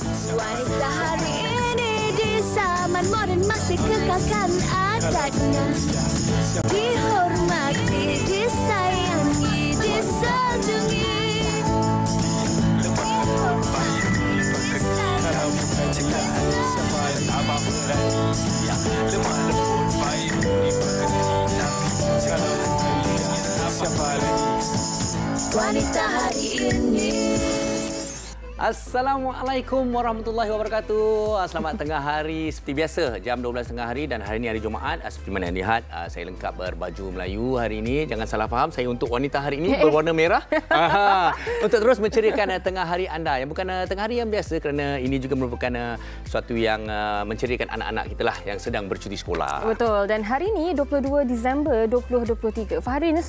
Wanita hari ini di zaman moden masih kekalkan adatnya. Dihormati, disayangi, disanjungi. Dihormati, wanita hari ini. Assalamualaikum warahmatullahi wabarakatuh. Selamat tengah hari seperti biasa jam 12 tengah hari dan hari ini hari Jumaat. Seperti mana yang lihat, saya lengkap berbaju Melayu hari ini. Jangan salah faham, saya untuk wanita hari ini berwarna merah. Untuk terus menceriakan tengah hari anda yang bukan tengah hari yang biasa kerana ini juga merupakan sesuatu yang menceriakan anak-anak kita lah yang sedang bercuti sekolah. Betul, dan hari ini 22 Disember 2023. Fahri, ini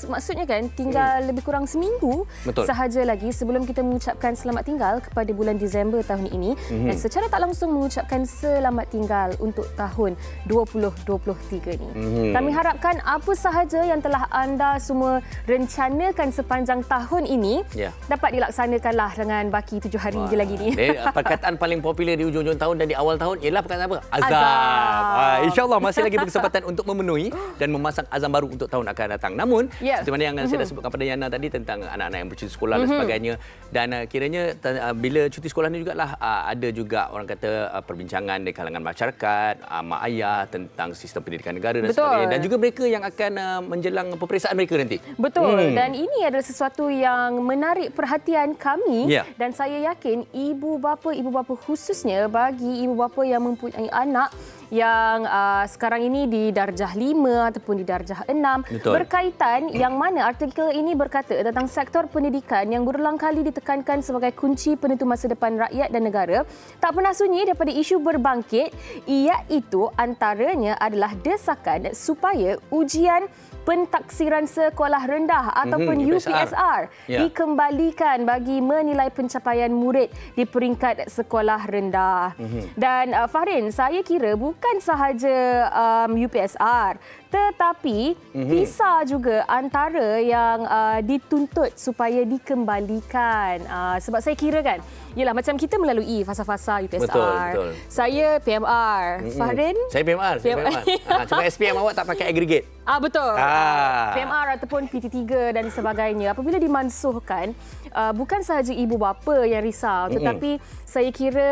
maksudnya kan tinggal lebih kurang seminggu sahaja lagi sebelum kita mengucapkan selamat tinggal kepada bulan Disember tahun ini dan secara tak langsung mengucapkan selamat tinggal untuk tahun 2023 ini. Kami harapkan apa sahaja yang telah anda semua rencanakan sepanjang tahun ini dapat dilaksanakanlah dengan baki 7 hari je lagi ni. Perkataan paling popular di ujung-ujung tahun dan di awal tahun ialah perkataan apa? Azam. InsyaAllah masih lagi berkesempatan untuk memenuhi dan memasang azam baru untuk tahun akan datang. Namun, seperti mana yang saya dah sebutkan pada Yana tadi tentang anak-anak yang bercuti sekolah dan sebagainya, dan kiranya bila cuti sekolah ni jugalah ada juga orang kata perbincangan di kalangan masyarakat, mak ayah tentang sistem pendidikan negara dan sebagainya, dan juga mereka yang akan menjelang peperiksaan mereka nanti. Betul, dan ini adalah sesuatu yang menarik perhatian kami dan saya yakin ibu bapa khususnya bagi ibu bapa yang mempunyai anak yang sekarang ini di darjah 5 ataupun di darjah 6. Berkaitan yang mana artikel ini berkata tentang sektor pendidikan yang berulang kali ditekankan sebagai kunci penentu masa depan rakyat dan negara. Tak pernah sunyi daripada isu berbangkit, iaitu antaranya adalah desakan supaya ujian pentaksiran sekolah rendah ataupun UPSR dikembalikan bagi menilai pencapaian murid di peringkat sekolah rendah. Dan Fahrin, saya kira bukan sahaja UPSR tetapi PISA juga antara yang dituntut supaya dikembalikan. Sebab saya kira kan, yelah macam kita melalui fasa-fasa UPSR. Betul. Saya PMR. Fahrin? Saya PMR. Cuma SPM awak tak pakai aggregate. Betul. PMR ataupun PT3 dan sebagainya. Apabila dimansuhkan, bukan sahaja ibu bapa yang risau, tetapi saya kira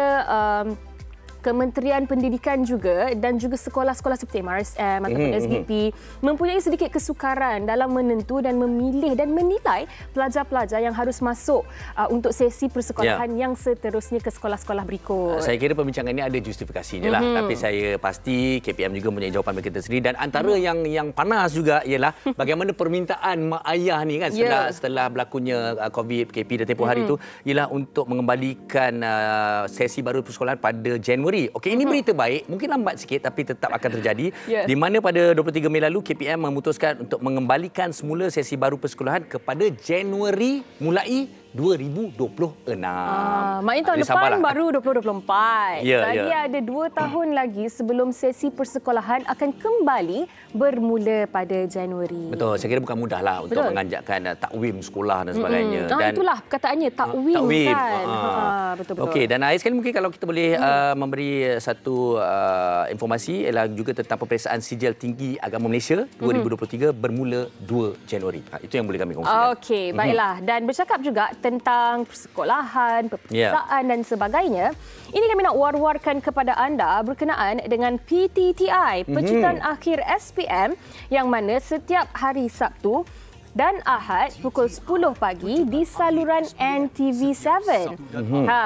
Kementerian Pendidikan juga dan juga sekolah-sekolah seperti MRSM ataupun SBP mempunyai sedikit kesukaran dalam menentu dan memilih dan menilai pelajar-pelajar yang harus masuk untuk sesi persekolahan yang seterusnya ke sekolah-sekolah berikut. Saya kira perbincangan ini ada justifikasinya lah, tapi saya pasti KPM juga mempunyai jawapan bagi kita sendiri, dan antara yang panas juga ialah bagaimana permintaan mak ayah ni kan setelah berlakunya COVID, PKP dan tempoh hari itu ialah untuk mengembalikan sesi baru persekolahan pada Januari. Okey, ini berita baik, mungkin lambat sikit tapi tetap akan terjadi. Di mana pada 23 Mei lalu KPM memutuskan untuk mengembalikan semula sesi baru persekolahan kepada Januari mulai 2026. Maknanya tahun depan baru 2024. Lagi ada 2 tahun lagi sebelum sesi persekolahan akan kembali bermula pada Januari. Betul, saya kira bukan mudah lah untuk menganjakkan takwim sekolah dan sebagainya. Dan itulah perkataannya, takwim kan. Betul-betul. Okey, dan akhir sekali mungkin kalau kita boleh memberi satu informasi ialah juga tentang peperiksaan sijil tinggi agama Malaysia 2023 bermula 2 Januari. Itu yang boleh kami kongsikan. Okey, baiklah. Dan bercakap juga tentang persekolahan, peperiksaan dan sebagainya. Ini kami nak war-warkan kepada anda berkenaan dengan PTTI, Pecutan Akhir SPM, yang mana setiap hari Sabtu dan Ahad pukul 10 pagi di saluran NTV7.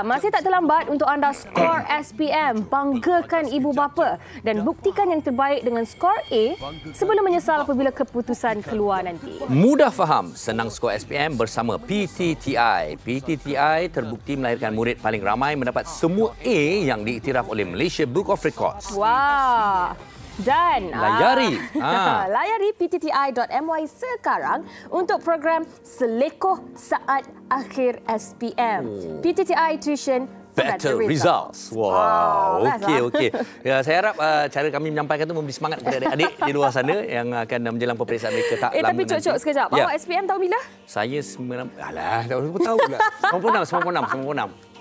Masih tak terlambat untuk anda skor SPM, banggakan ibu bapa dan buktikan yang terbaik dengan skor A sebelum menyesal apabila keputusan keluar nanti. Mudah faham, senang skor SPM bersama PTTI. PTTI terbukti melahirkan murid paling ramai mendapat semua A yang diiktiraf oleh Malaysia Book of Records. Wah. Dan layari ptti.my sekarang untuk program Selekoh Saat Akhir SPM. PTTI Tuition Better results. Wow. Okey. Ya, saya harap cara kami menyampaikan itu memberi semangat kepada adik-adik di luar sana yang akan menjelang peperiksaan mereka tak lama tapi cok sekejap. Awak SPM tahu bila? Saya 96. Alah, tak tahu pula. 96.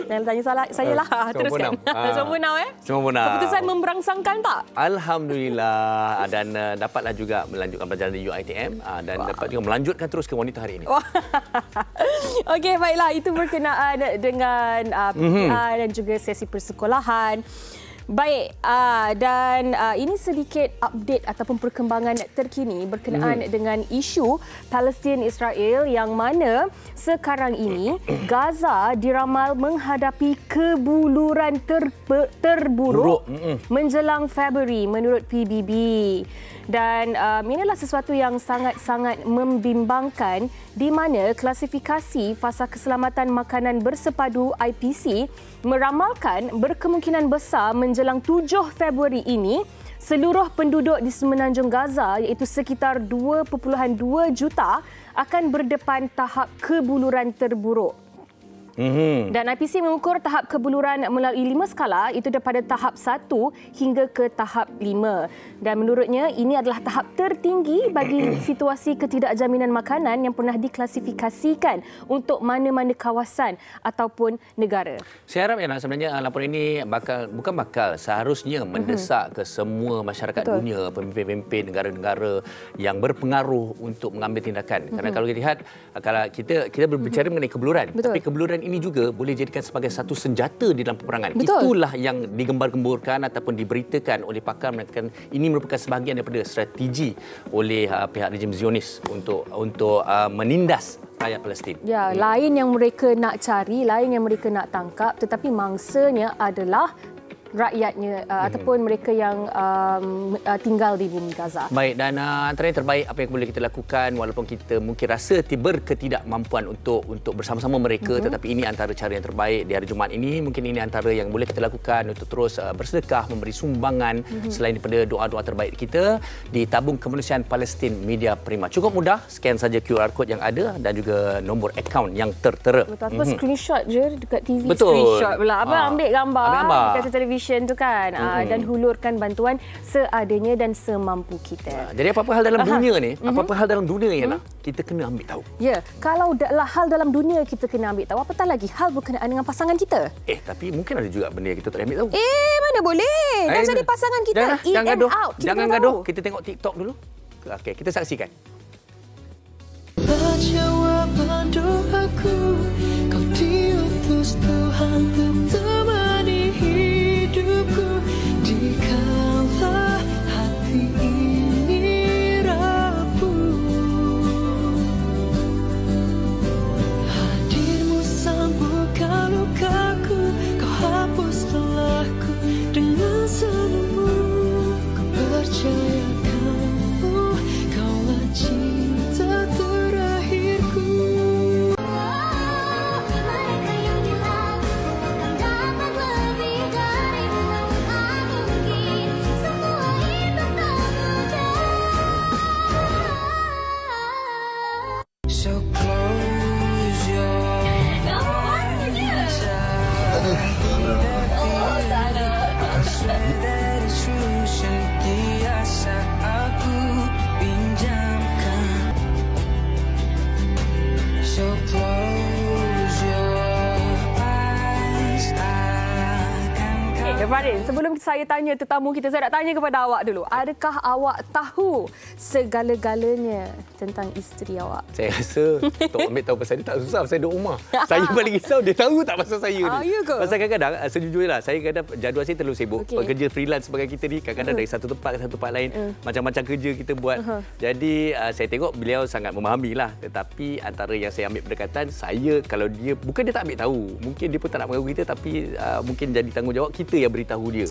Jangan tanya saya lah. Teruskan. Semua punau Semua punau. Keputusan memberangsangkan tak? Alhamdulillah. Dan dapatlah juga melanjutkan perjalanan di UiTM dan dapat juga melanjutkan terus ke wanita hari ini. Okey, baiklah. Itu berkenaan dengan PPR dan juga sesi persekolahan. Baik, dan ini sedikit update ataupun perkembangan terkini berkenaan dengan isu Palestin Israel yang mana sekarang ini Gaza diramal menghadapi kebuluran terburuk menjelang Februari menurut PBB. Dan inilah sesuatu yang sangat-sangat membimbangkan di mana klasifikasi Fasa Keselamatan Makanan Bersepadu IPC meramalkan berkemungkinan besar menjelang 7 Februari ini seluruh penduduk di Semenanjung Gaza iaitu sekitar 2.2 juta akan berdepan tahap kebuluran terburuk. Dan IPC mengukur tahap kebuluran melalui 5 skala, itu daripada tahap 1 hingga ke tahap 5. Dan menurutnya ini adalah tahap tertinggi bagi situasi ketidakjaminan makanan yang pernah diklasifikasikan untuk mana-mana kawasan ataupun negara. Saya harap sebenarnya laporan ini seharusnya mendesak ke semua masyarakat dunia, pemimpin-pemimpin negara-negara yang berpengaruh untuk mengambil tindakan. Kerana kalau kita lihat, kalau kita berbicara mengenai kebuluran, tapi kebuluran ini juga boleh dijadikan sebagai satu senjata di dalam peperangan. Itulah yang digembar-gemburkan ataupun diberitakan oleh pakar mengatakan ini merupakan sebahagian daripada strategi oleh pihak rejim Zionis untuk menindas rakyat Palestin. Ya, lain yang mereka nak cari, lain yang mereka nak tangkap, tetapi mangsanya adalah rakyatnya ataupun mereka yang tinggal di bumi Gaza. Baik, dan antara yang terbaik apa yang boleh kita lakukan walaupun kita mungkin rasa berketidakmampuan untuk bersama-sama mereka, tetapi ini antara cara yang terbaik di hari Jumaat ini. Mungkin ini antara yang boleh kita lakukan untuk terus bersedekah, memberi sumbangan selain daripada doa-doa terbaik kita di tabung kemanusiaan Palestin Media Prima. Cukup mudah, scan saja QR code yang ada dan juga nombor akaun yang tertera. Betul, atau screenshot je dekat TV. Betul. Screenshot pula. Abang ambil gambar dekat televisyen tu kan, dan hulurkan bantuan seadanya dan semampu kita. Jadi apa-apa hal dalam dunia ni, apa-apa hal dalam dunia ni kita kena ambil tahu. Ya, kalau adalah hal dalam dunia kita kena ambil tahu, apatah lagi hal berkenaan dengan pasangan kita. Tapi mungkin ada juga benda yang kita tak ambil tahu. Mana boleh. Dah jadi pasangan kita in and out. Jangan gaduh. Kita tengok TikTok dulu. Okey, kita saksikan. Jawaban doaku, kau diutus Tuhan untuk temani hidupku di kala hati ini rapuh. Hadirmu sembuhkan lukaku, kau hapus lelahku dengan senyummu. Ku percaya kamu, kaulah cinta terakhirku. Farid, sebelum saya tanya tetamu kita, saya nak tanya kepada awak dulu. Adakah awak tahu segala-galanya tentang isteri awak? Saya rasa untuk ambil tahu pasal dia tak susah. Pasal duduk rumah. Saya paling risau dia tahu tak pasal saya ni. Ya ke? Pasal kadang-kadang, sejujurnya saya kadang jadual saya terlalu sibuk. Kerja freelance sebagai kita ni, kadang-kadang dari satu tempat ke satu tempat lain. Macam-macam kerja kita buat. Jadi saya tengok beliau sangat memahami lah. Tetapi antara yang saya ambil pendekatan, saya kalau dia, bukan dia tak ambil tahu. Mungkin dia pun tak nak mengganggu kita, tapi mungkin jadi tanggungjawab kita yang beritahu dia.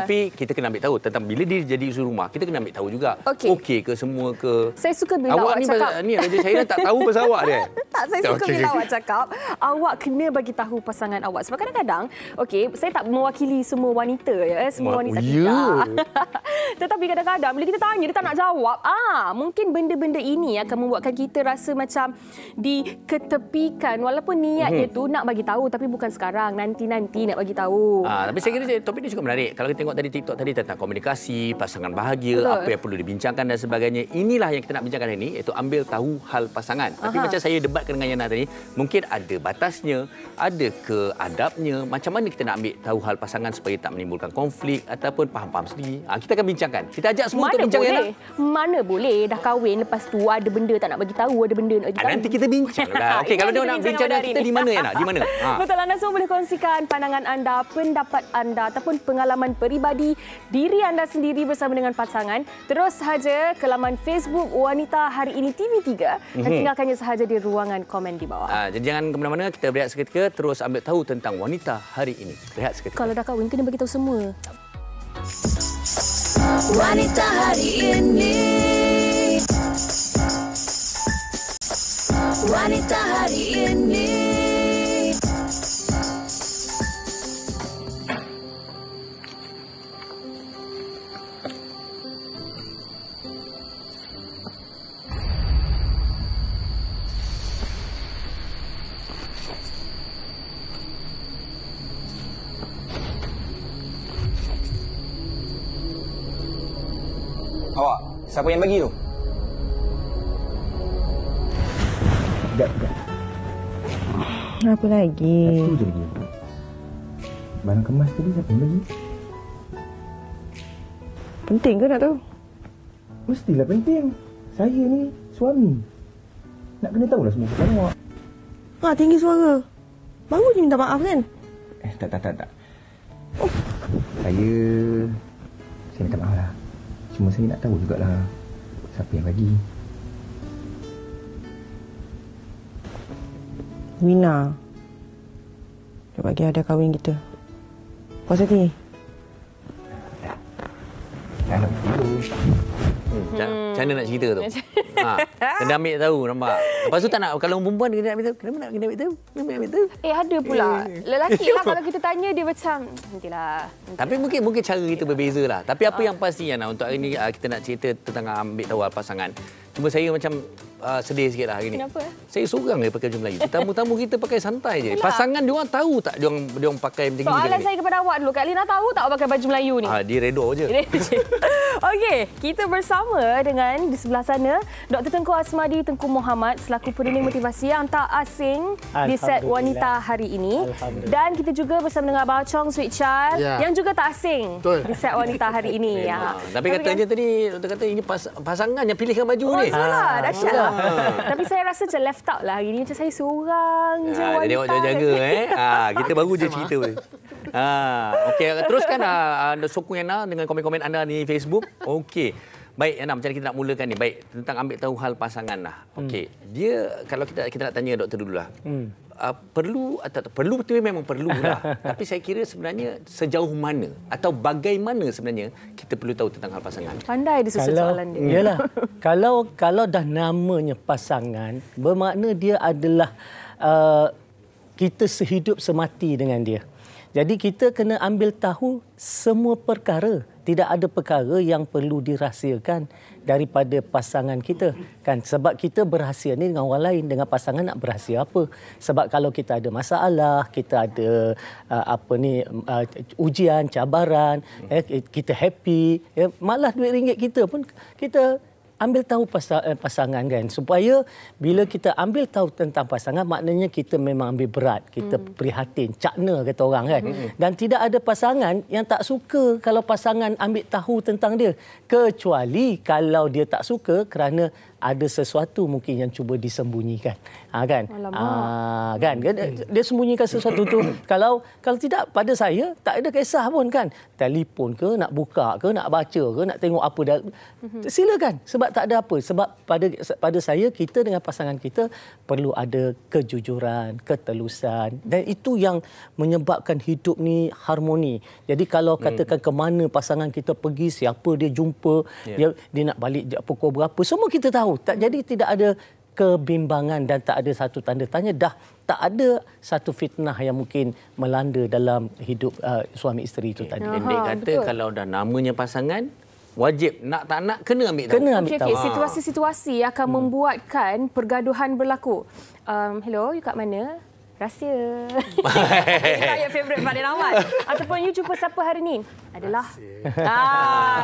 Tapi kita kena ambil tahu tentang bila dia jadi isteri rumah, kita kena ambil tahu juga. Okey ke semua ke. Saya suka bila awak cakap ni Raja Syahira tak tahu pasal awak dia. Tak, saya suka bila awak cakap awak kena bagi tahu pasangan awak. Sebab kadang-kadang, saya tak mewakili semua wanita ya, semua wanita tidak. Tetapi kadang-kadang bila kita tanya dia tak nak jawab, mungkin benda-benda ini akan membuatkan kita rasa macam diketepikan walaupun niatnya tu nak bagi tahu tapi bukan sekarang, nanti-nanti nak bagi tahu. Tapi saya kira topik ini juga menarik. Kalau kita tengok tadi TikTok tadi tentang komunikasi, pasangan bahagia, apa yang perlu dibincangkan dan sebagainya. Inilah yang kita nak bincangkan hari ini, iaitu ambil tahu hal pasangan. Tapi macam saya debatkan dengan Yana tadi, mungkin ada batasnya, ada keadabnya. Macam mana kita nak ambil tahu hal pasangan supaya tak menimbulkan konflik ataupun faham-faham sendiri. Kita akan bincangkan. Kita ajak semua untuk bincang, Yana. Mana boleh dah kahwin lepas tu ada benda tak nak bagi tahu, ada benda nak bagi tahu. Nanti kita bincang. Okey, kalau dia nak bincang dengan kita di mana, Yana? Di mana? Betul, anda semua boleh kongsikan pandangan anda, pendapat anda ataupun pengalaman peribadi diri anda sendiri bersama dengan pasangan. Terus sahaja ke laman Facebook Wanita Hari Ini TV3 dan tinggalkannya sahaja di ruangan komen di bawah. Jadi jangan ke mana-mana, kita berehat seketika terus ambil tahu tentang Wanita Hari Ini. Berehat seketika. Kalau dah kahwin kena bagi tahu semua. Wanita Hari Ini. Wanita Hari Ini. Awak, siapa yang bagi tu? Sekejap. Apa lagi? Satu je lagi. Barang kemas tadi siapa yang bagi? Penting ke nak tahu? Mestilah penting. Saya ni suami. Nak kena tahulah semua pasal awak. Tinggi suara. Baru je minta maaf kan? Tak. Oh. Saya minta maaf lah. Cuma saya nak tahu jugalah siapa yang bagi. Wina. Dia bagi ada kahwin kita. Puas hati? Tak nak tidur. Macam mana nak cerita tu? Kena ambil tahu, nampak? Lepas tu tak nak, kalau perempuan kena ambil tahu. Kenapa nak kena ambil tahu? Ada pula. Lelaki lah kalau kita tanya dia macam, nantilah. Tapi mungkin cara kita berbeza lah. Tapi apa yang pasti, Yana, untuk hari ini kita nak cerita tentang ambil tahu pasangan. Cuma saya macam sedih sikit lah hari ni. Kenapa? Saya seorang je pakai baju Melayu. Tetamu-tamu kita pakai santai je. Pasangan diorang tahu tak diorang pakai macam ni? Soalan saya kepada awak dulu. Kak Lina tahu tak awak pakai baju Melayu ni? Dia redor je. Okey, kita bersama dengan di sebelah sana Dr. Tengku Asmadi Tengku Muhammad selaku pendidik motivasi yang tak asing di set Wanita Hari Ini. Dan kita juga bersama dengan Abang Chong Sweet Child yang juga tak asing di set Wanita Hari Ini. Tapi katanya tadi Dr. kata ini pasangan yang pilihkan baju ni. Salah, dahsyat lah. Tapi saya rasa macam left out lah hari ni. Macam saya seorang je wanita. Jadi awak jaga. Kita baru je cerita. Okey, teruskan anda sokong Yana dengan komen-komen anda di Facebook. Okey. Baik, Yana, macam mana kita nak mulakan ni? Baik, tentang ambil tahu hal pasangan lah. Okey. Dia, kalau kita nak tanya doktor dulu lah. Perlu atau perlu betul memang perlu lah. Tapi saya kira sebenarnya sejauh mana atau bagaimana sebenarnya kita perlu tahu tentang hal pasangan. Pandai dia susun soalan dia. Yalah. Kalau dah namanya pasangan, bermakna dia adalah kita sehidup semati dengan dia. Jadi kita kena ambil tahu semua perkara. Tidak ada perkara yang perlu dirahsiakan daripada pasangan kita, kan? Sebab kita berrahsia ni dengan orang lain, dengan pasangan nak berrahsia apa? Sebab kalau kita ada masalah, kita ada ujian, cabaran, kita happy, malah duit ringgit kita pun kita ambil tahu pasangan, kan, supaya bila kita ambil tahu tentang pasangan, maknanya kita memang ambil berat, kita prihatin, cakna kata orang, kan. Dan tidak ada pasangan yang tak suka kalau pasangan ambil tahu tentang dia, kecuali kalau dia tak suka kerana ada sesuatu mungkin yang cuba disembunyikan, kan? Kan dia sembunyikan sesuatu tu. Kalau tidak, pada saya tak ada kisah pun, kan? Telefon ke, nak buka ke, nak baca ke, nak tengok apa dah, silakan. Sebab tak ada apa. Sebab pada saya, kita dengan pasangan kita perlu ada kejujuran, ketelusan, dan itu yang menyebabkan hidup ni harmoni. Jadi kalau katakan ke mana pasangan kita pergi, siapa dia jumpa, dia nak balik pukul berapa, semua kita tahu. Jadi tidak ada kebimbangan dan tak ada satu tanda tanya, dah tak ada satu fitnah yang mungkin melanda dalam hidup suami isteri itu tadi. Pendek kata, betul. Kalau dah namanya pasangan, wajib nak tak nak kena ambil tahu. Okey, situasi-situasi akan membuatkan pergaduhan berlaku. Hello, you kat mana? Rahsia. Ayat favourite Fadil Ahmad. Ataupun you jumpa siapa hari ni? Adalah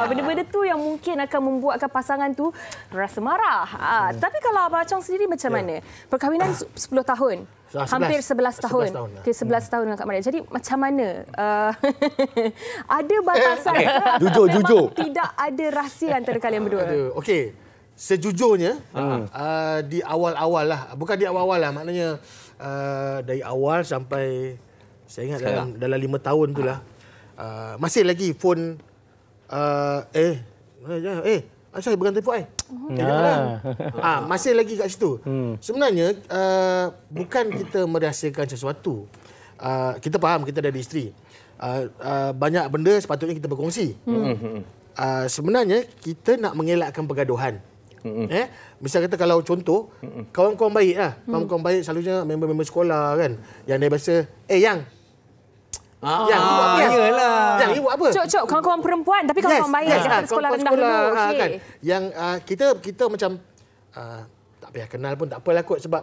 benda-benda tu yang mungkin akan membuatkan pasangan tu rasa marah. Tapi kalau Abang Chong sendiri macam mana? Perkahwinan 10 tahun. Hampir 11 tahun. 11 tahun dengan Kak Maria. Jadi macam mana? Ada batasan ke? Jujur. Tidak ada rahsia antara kalian berdua. Okey. Sejujurnya di awal-awal lah. Bukan di awal-awal lah. Maknanya dari awal sampai saya ingat dalam 5 tahun tu lah. Masih lagi phone saya berganti telefon masih lagi kat situ. Sebenarnya bukan kita merahsiakan sesuatu. Kita faham kita dari isteri. Banyak benda sepatutnya kita berkongsi. Sebenarnya kita nak mengelakkan pergaduhan. Misal kata kalau contoh kawan-kawan baik lah. Kawan-kawan baik selalunya member-member sekolah kan. Yang dia biasa Yang Yang ibu buat apa? Yang ibu buat apa? Cok, kawan-kawan perempuan tapi kawan-kawan baik daripada sekolah rendah dulu. Kan. Yang kita macam tak payah kenal pun tak apalah kot sebab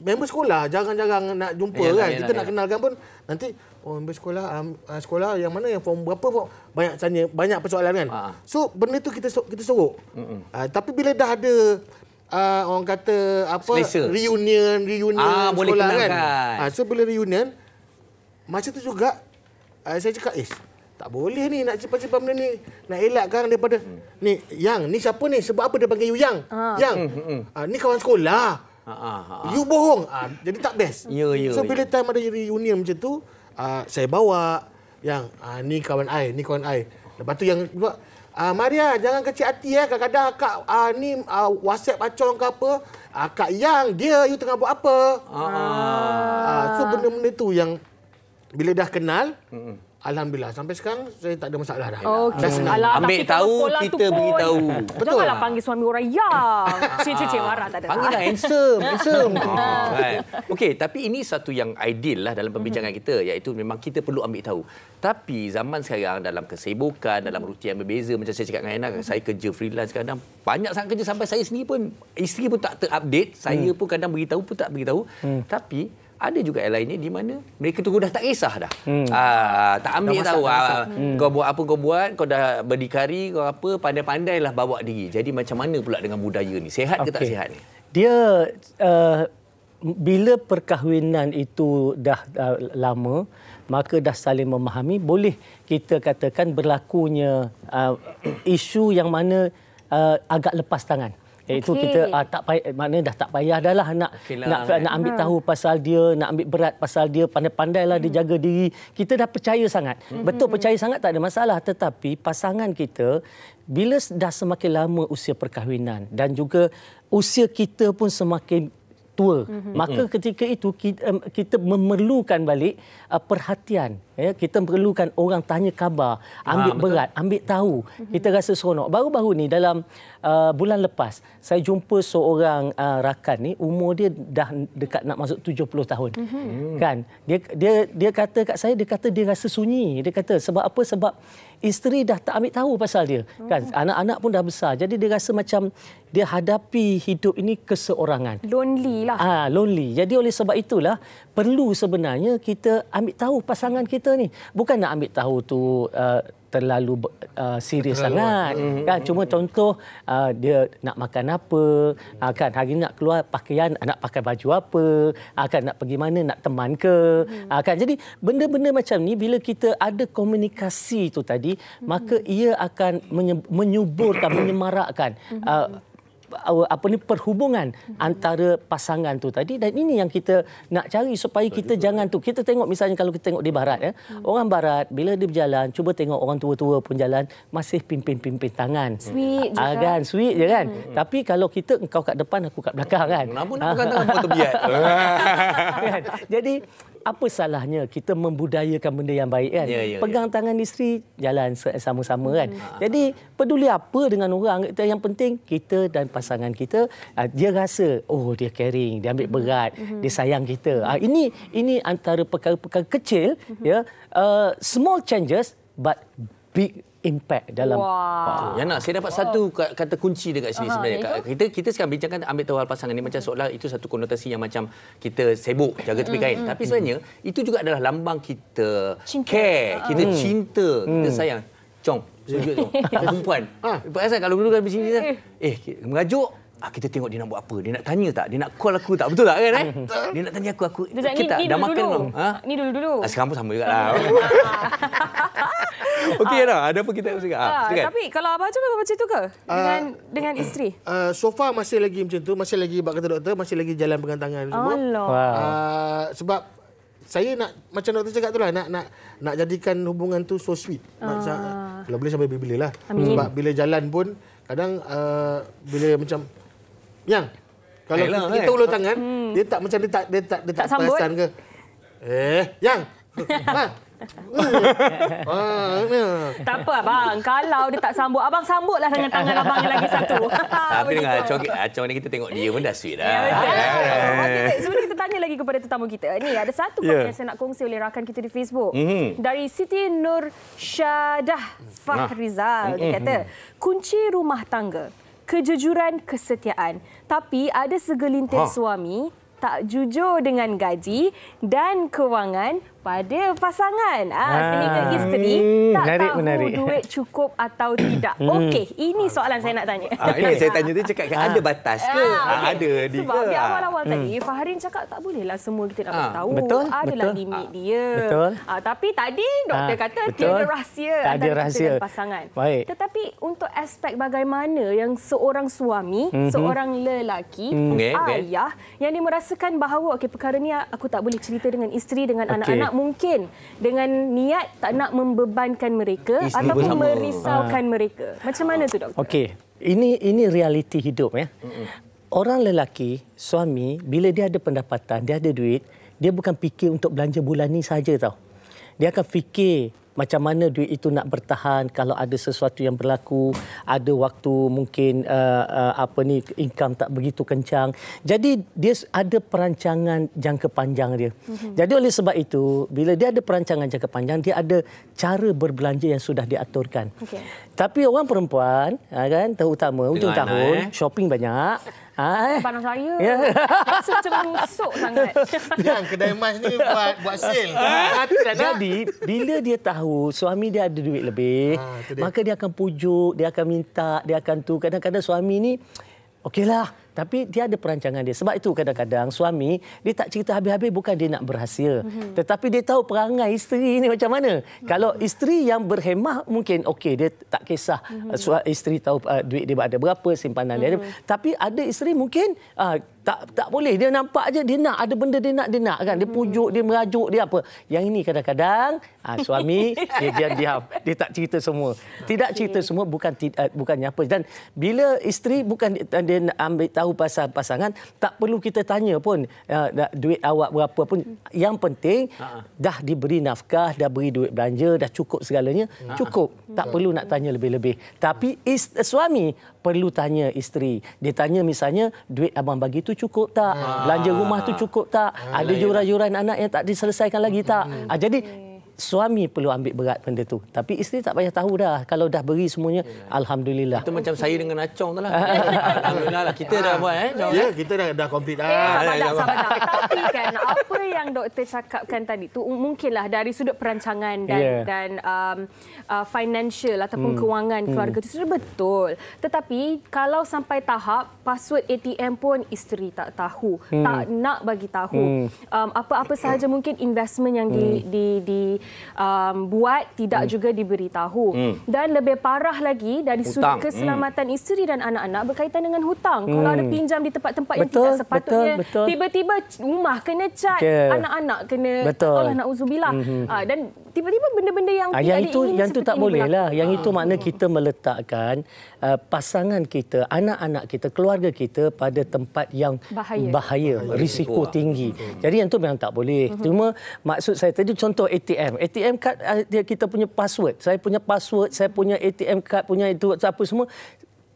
member sekolah jarang-jarang nak jumpa kan. Kita nak kenalkan pun nanti member sekolah yang mana yang form berapa banyak tanya, banyak persoalan kan. So benda tu kita sorok. Tapi bila dah ada orang kata apa reunion sekolah kan. So bila reunion masa tu juga saya cakap tak boleh ni nak cepat-cepat benda ni. Nak elakkan daripada ni Yang ni siapa ni? Sebab apa dia panggil you Yang? Yang ni kawan sekolah. You bohong. Jadi tak best. So bila time ada reunion macam tu saya bawa Yang ni kawan I, ni kawan I. Lepas tu yang buat Maria jangan kecil hati kadang-kadang Kak ni WhatsApp acong ke apa. Kak Yang dia you tengah buat apa? So benda-benda tu yang bila dah kenal, alhamdulillah sampai sekarang saya tak ada masalah dah. Ambil tahu, kita beritahu. Betul. Janganlah panggil suami orang Cik marah tak ada. Panggillah handsome. Okey, tapi ini satu yang ideal lah dalam perbincangan kita, iaitu memang kita perlu ambil tahu. Tapi zaman sekarang dalam kesibukan, dalam rutin yang berbeza, macam saya cakap dengan Aina, saya kerja freelance kadang banyak sangat kerja sampai saya sendiri pun, isteri pun tak terupdate, saya pun kadang beritahu pun tak beritahu. Tapi ada juga yang lainnya di mana mereka tu dah tak kisah dah. Tak ambil tahu. Kau buat apa kau buat, kau dah berdikari, kau apa, pandai-pandailah bawa diri. Jadi macam mana pula dengan budaya ni? Sihat ke tak sihat ni? Dia bila perkahwinan itu dah lama, maka dah saling memahami, boleh kita katakan berlakunya isu yang mana agak lepas tangan. Iaitu kita tak payah, maknanya dah tak payah dah lah nak ambil tahu pasal dia, nak ambil berat pasal dia, pandai-pandailah dia jaga diri. Kita dah percaya sangat. Betul percaya sangat tak ada masalah, tetapi pasangan kita bila dah semakin lama usia perkahwinan dan juga usia kita pun semakin tua, maka ketika itu kita memerlukan balik perhatian. Kita perlukan orang tanya khabar, ambil berat, ambil tahu. Kita rasa seronok. Baru-baru ni dalam bulan lepas saya jumpa seorang rakan ni, umur dia dah dekat nak masuk 70 tahun. Kan? Dia kata kat saya, dia kata dia rasa sunyi. Dia kata sebab apa? Sebab isteri dah tak ambil tahu pasal dia. Kan? Anak-anak pun dah besar. Jadi dia rasa macam dia hadapi hidup ini keseorangan. Lonely lah. Lonely. Jadi oleh sebab itulah perlu sebenarnya kita ambil tahu pasangan kita ni. Bukan nak ambil tahu tu terlalu serius sangat. Kan? Cuma contoh dia nak makan apa, kan hari ni nak keluar pakaian, nak pakai baju apa, kan nak pergi mana, nak teman ke. Kan? Jadi benda-benda macam ni bila kita ada komunikasi tu tadi, maka ia akan menyuburkan, menyemarakkan perhubungan antara pasangan tu tadi. Dan ini yang kita nak cari supaya kita jangan tu. Kita tengok misalnya kalau kita tengok di barat orang barat bila dia berjalan, cuba tengok orang tua-tua pun jalan masih pimpin-pimpin tangan. Sweet juga. Kan, sweet je kan. Tapi kalau kita, engkau kat depan, aku kat belakang kan. Kenapa nak pegang tangan foto biat? Kan? Jadi apa salahnya kita membudayakan benda yang baik kan? Pegang tangan isteri, jalan sama-sama kan? Jadi peduli apa dengan orang, yang penting kita dan pasangan kita, dia rasa dia caring, dia ambil berat, dia sayang kita. Ini antara perkara-perkara kecil, small changes but big impact dalam. Ya nak, saya dapat satu kata kunci dekat sini sebenarnya. Kita sekarang bincangkan ambil tahu hal pasangan ni macam seolah itu satu konotasi yang macam kita sibuk jaga tepi kain. Tapi sebenarnya itu juga adalah lambang kita care, kita cinta, kita sayang. Cong, sujud tu. Perempuan. Pasal kalau dulu kan di sini mengajuk, kita tengok dia nak buat apa. Dia nak tanya tak? Dia nak call aku tak? Betul tak kan? Dia nak tanya aku. Kita dah makan belum? Ni dulu. Sekarang pun sama jugalah. Okey dah. Ada apa kita cakap? Tapi kalau abang macam macam tu ke? Dengan isteri? So far masih lagi macam tu. Masih lagi bab kata doktor. Masih lagi jalan pegang tangan semua. Sebab saya nak, macam doktor cakap tu lah, nak jadikan hubungan tu so sweet. Kalau boleh sampai bila lah. Sebab bila jalan pun, kadang bila macam, Yang, kalau kita ulur tangan, dia tak macam dia tak perasan ke. Yang. Tak apa abang, kalau dia tak sambut, abang sambutlah dengan tangan abang yang lagi satu. Tapi dengan Acong ni kita tengok dia pun dah sweet dah. Okey, sebelum kita tanya lagi kepada tetamu kita, ni ada satu yang saya nak kongsi oleh rakan kita di Facebook. Dari Siti Nur Syadah Fahrizal. Dia kata, kunci rumah tangga, kejujuran, kesetiaan. Tapi ada segelintir suami tak jujur dengan gaji dan kewangan pada pasangan. Sehingga isteri tak tahu duit cukup atau tidak. Okey, ini soalan saya nak tanya. Ini saya tanya tu cakap ada batas ke? Ada dia. Sebab di awal-awal tadi Faharin cakap tak bolehlah semua kita nak tahu. Adalah limit dia. Tapi tadi doktor kata tiada rahsia antara kita dan pasangan. Tetapi untuk aspek bagaimana yang seorang suami, seorang lelaki, ayah yang dia merasakan bahawa perkara ni aku tak boleh cerita dengan isteri, dengan anak-anak, mungkin dengan niat tak nak membebankan mereka ataupun merisaukan mereka. Macam mana tu doktor? Okey, ini realiti hidup ya. Orang lelaki, suami, bila dia ada pendapatan, dia ada duit, dia bukan fikir untuk belanja bulan ni saja tau. Dia akan fikir macam mana duit itu nak bertahan kalau ada sesuatu yang berlaku, ada waktu mungkin income tak begitu kencang. Jadi dia ada perancangan jangka panjang dia. Jadi oleh sebab itu, bila dia ada perancangan jangka panjang, dia ada cara berbelanja yang sudah diaturkan. Tapi orang perempuan kan, terutama hujung tahun, shopping banyak. Pandang saya. Rasa macam busuk sangat. Yang kedai emas ni buat sale. Jadi, bila dia tahu suami dia ada duit lebih, maka dia akan pujuk, dia akan minta, dia akan tu. Kadang-kadang suami ni, okeylah. Tapi dia ada perancangan dia. Sebab itu kadang-kadang suami, dia tak cerita habis-habis bukan dia nak berhasil. Tetapi dia tahu perangai isteri ni macam mana. Kalau isteri yang berhemah, mungkin okey, dia tak kisah. Isteri tahu duit dia ada berapa, simpanan dia ada. Tapi ada isteri mungkin tak boleh. Dia nampak aja dia nak ada benda dia nak kan. Dia pujuk, dia merajuk, dia apa. Yang ini kadang-kadang suami dia diam. Dia tak cerita semua. Tidak cerita semua bukannya apa. Dan bila isteri bukan dia ambil tahu pasal pasangan, tak perlu kita tanya pun duit awak berapa pun. Yang penting dah diberi nafkah, dah beri duit belanja, dah cukup segalanya. Cukup. Tak perlu nak tanya lebih-lebih. Tapi suami perlu tanya isteri. Dia tanya misalnya, duit abang bagi tu cukup tak? Belanja rumah tu cukup tak? Ada yuran-yuran anak yang tak diselesaikan lagi tak? Jadi suami perlu ambil berat benda tu. Tapi isteri tak payah tahu dah. Kalau dah beri semuanya, alhamdulillah. Itu macam saya dengan Acong tu lah. Alhamdulillah lah. Kita dah buat Ya, kita dah complete dah. Sabar. Tapi kan, apa yang doktor cakapkan tadi tu, mungkinlah dari sudut perancangan dan financial ataupun kewangan keluarga itu sudah betul. Tetapi kalau sampai tahap password ATM pun isteri tak tahu, tak nak bagi tahu. Apa-apa sahaja mungkin investment yang buat tidak juga diberitahu. Dan lebih parah lagi dari sudut keselamatan isteri dan anak-anak berkaitan dengan hutang. Kalau ada pinjam di tempat-tempat yang tidak sepatutnya, tiba-tiba rumah kena cat, anak-anak kena Allah na'udzubillah. Dan tiba-tiba benda-benda yang tidak diingini yang tu tak boleh lah. Yang itu makna kita meletakkan pasangan kita, anak-anak kita, keluarga kita pada tempat yang bahaya, risiko tinggi. Jadi yang tu memang tak boleh. Cuma maksud saya tadi contoh ATM card, kita punya password. Saya punya password, saya punya ATM card punya itu apa semua.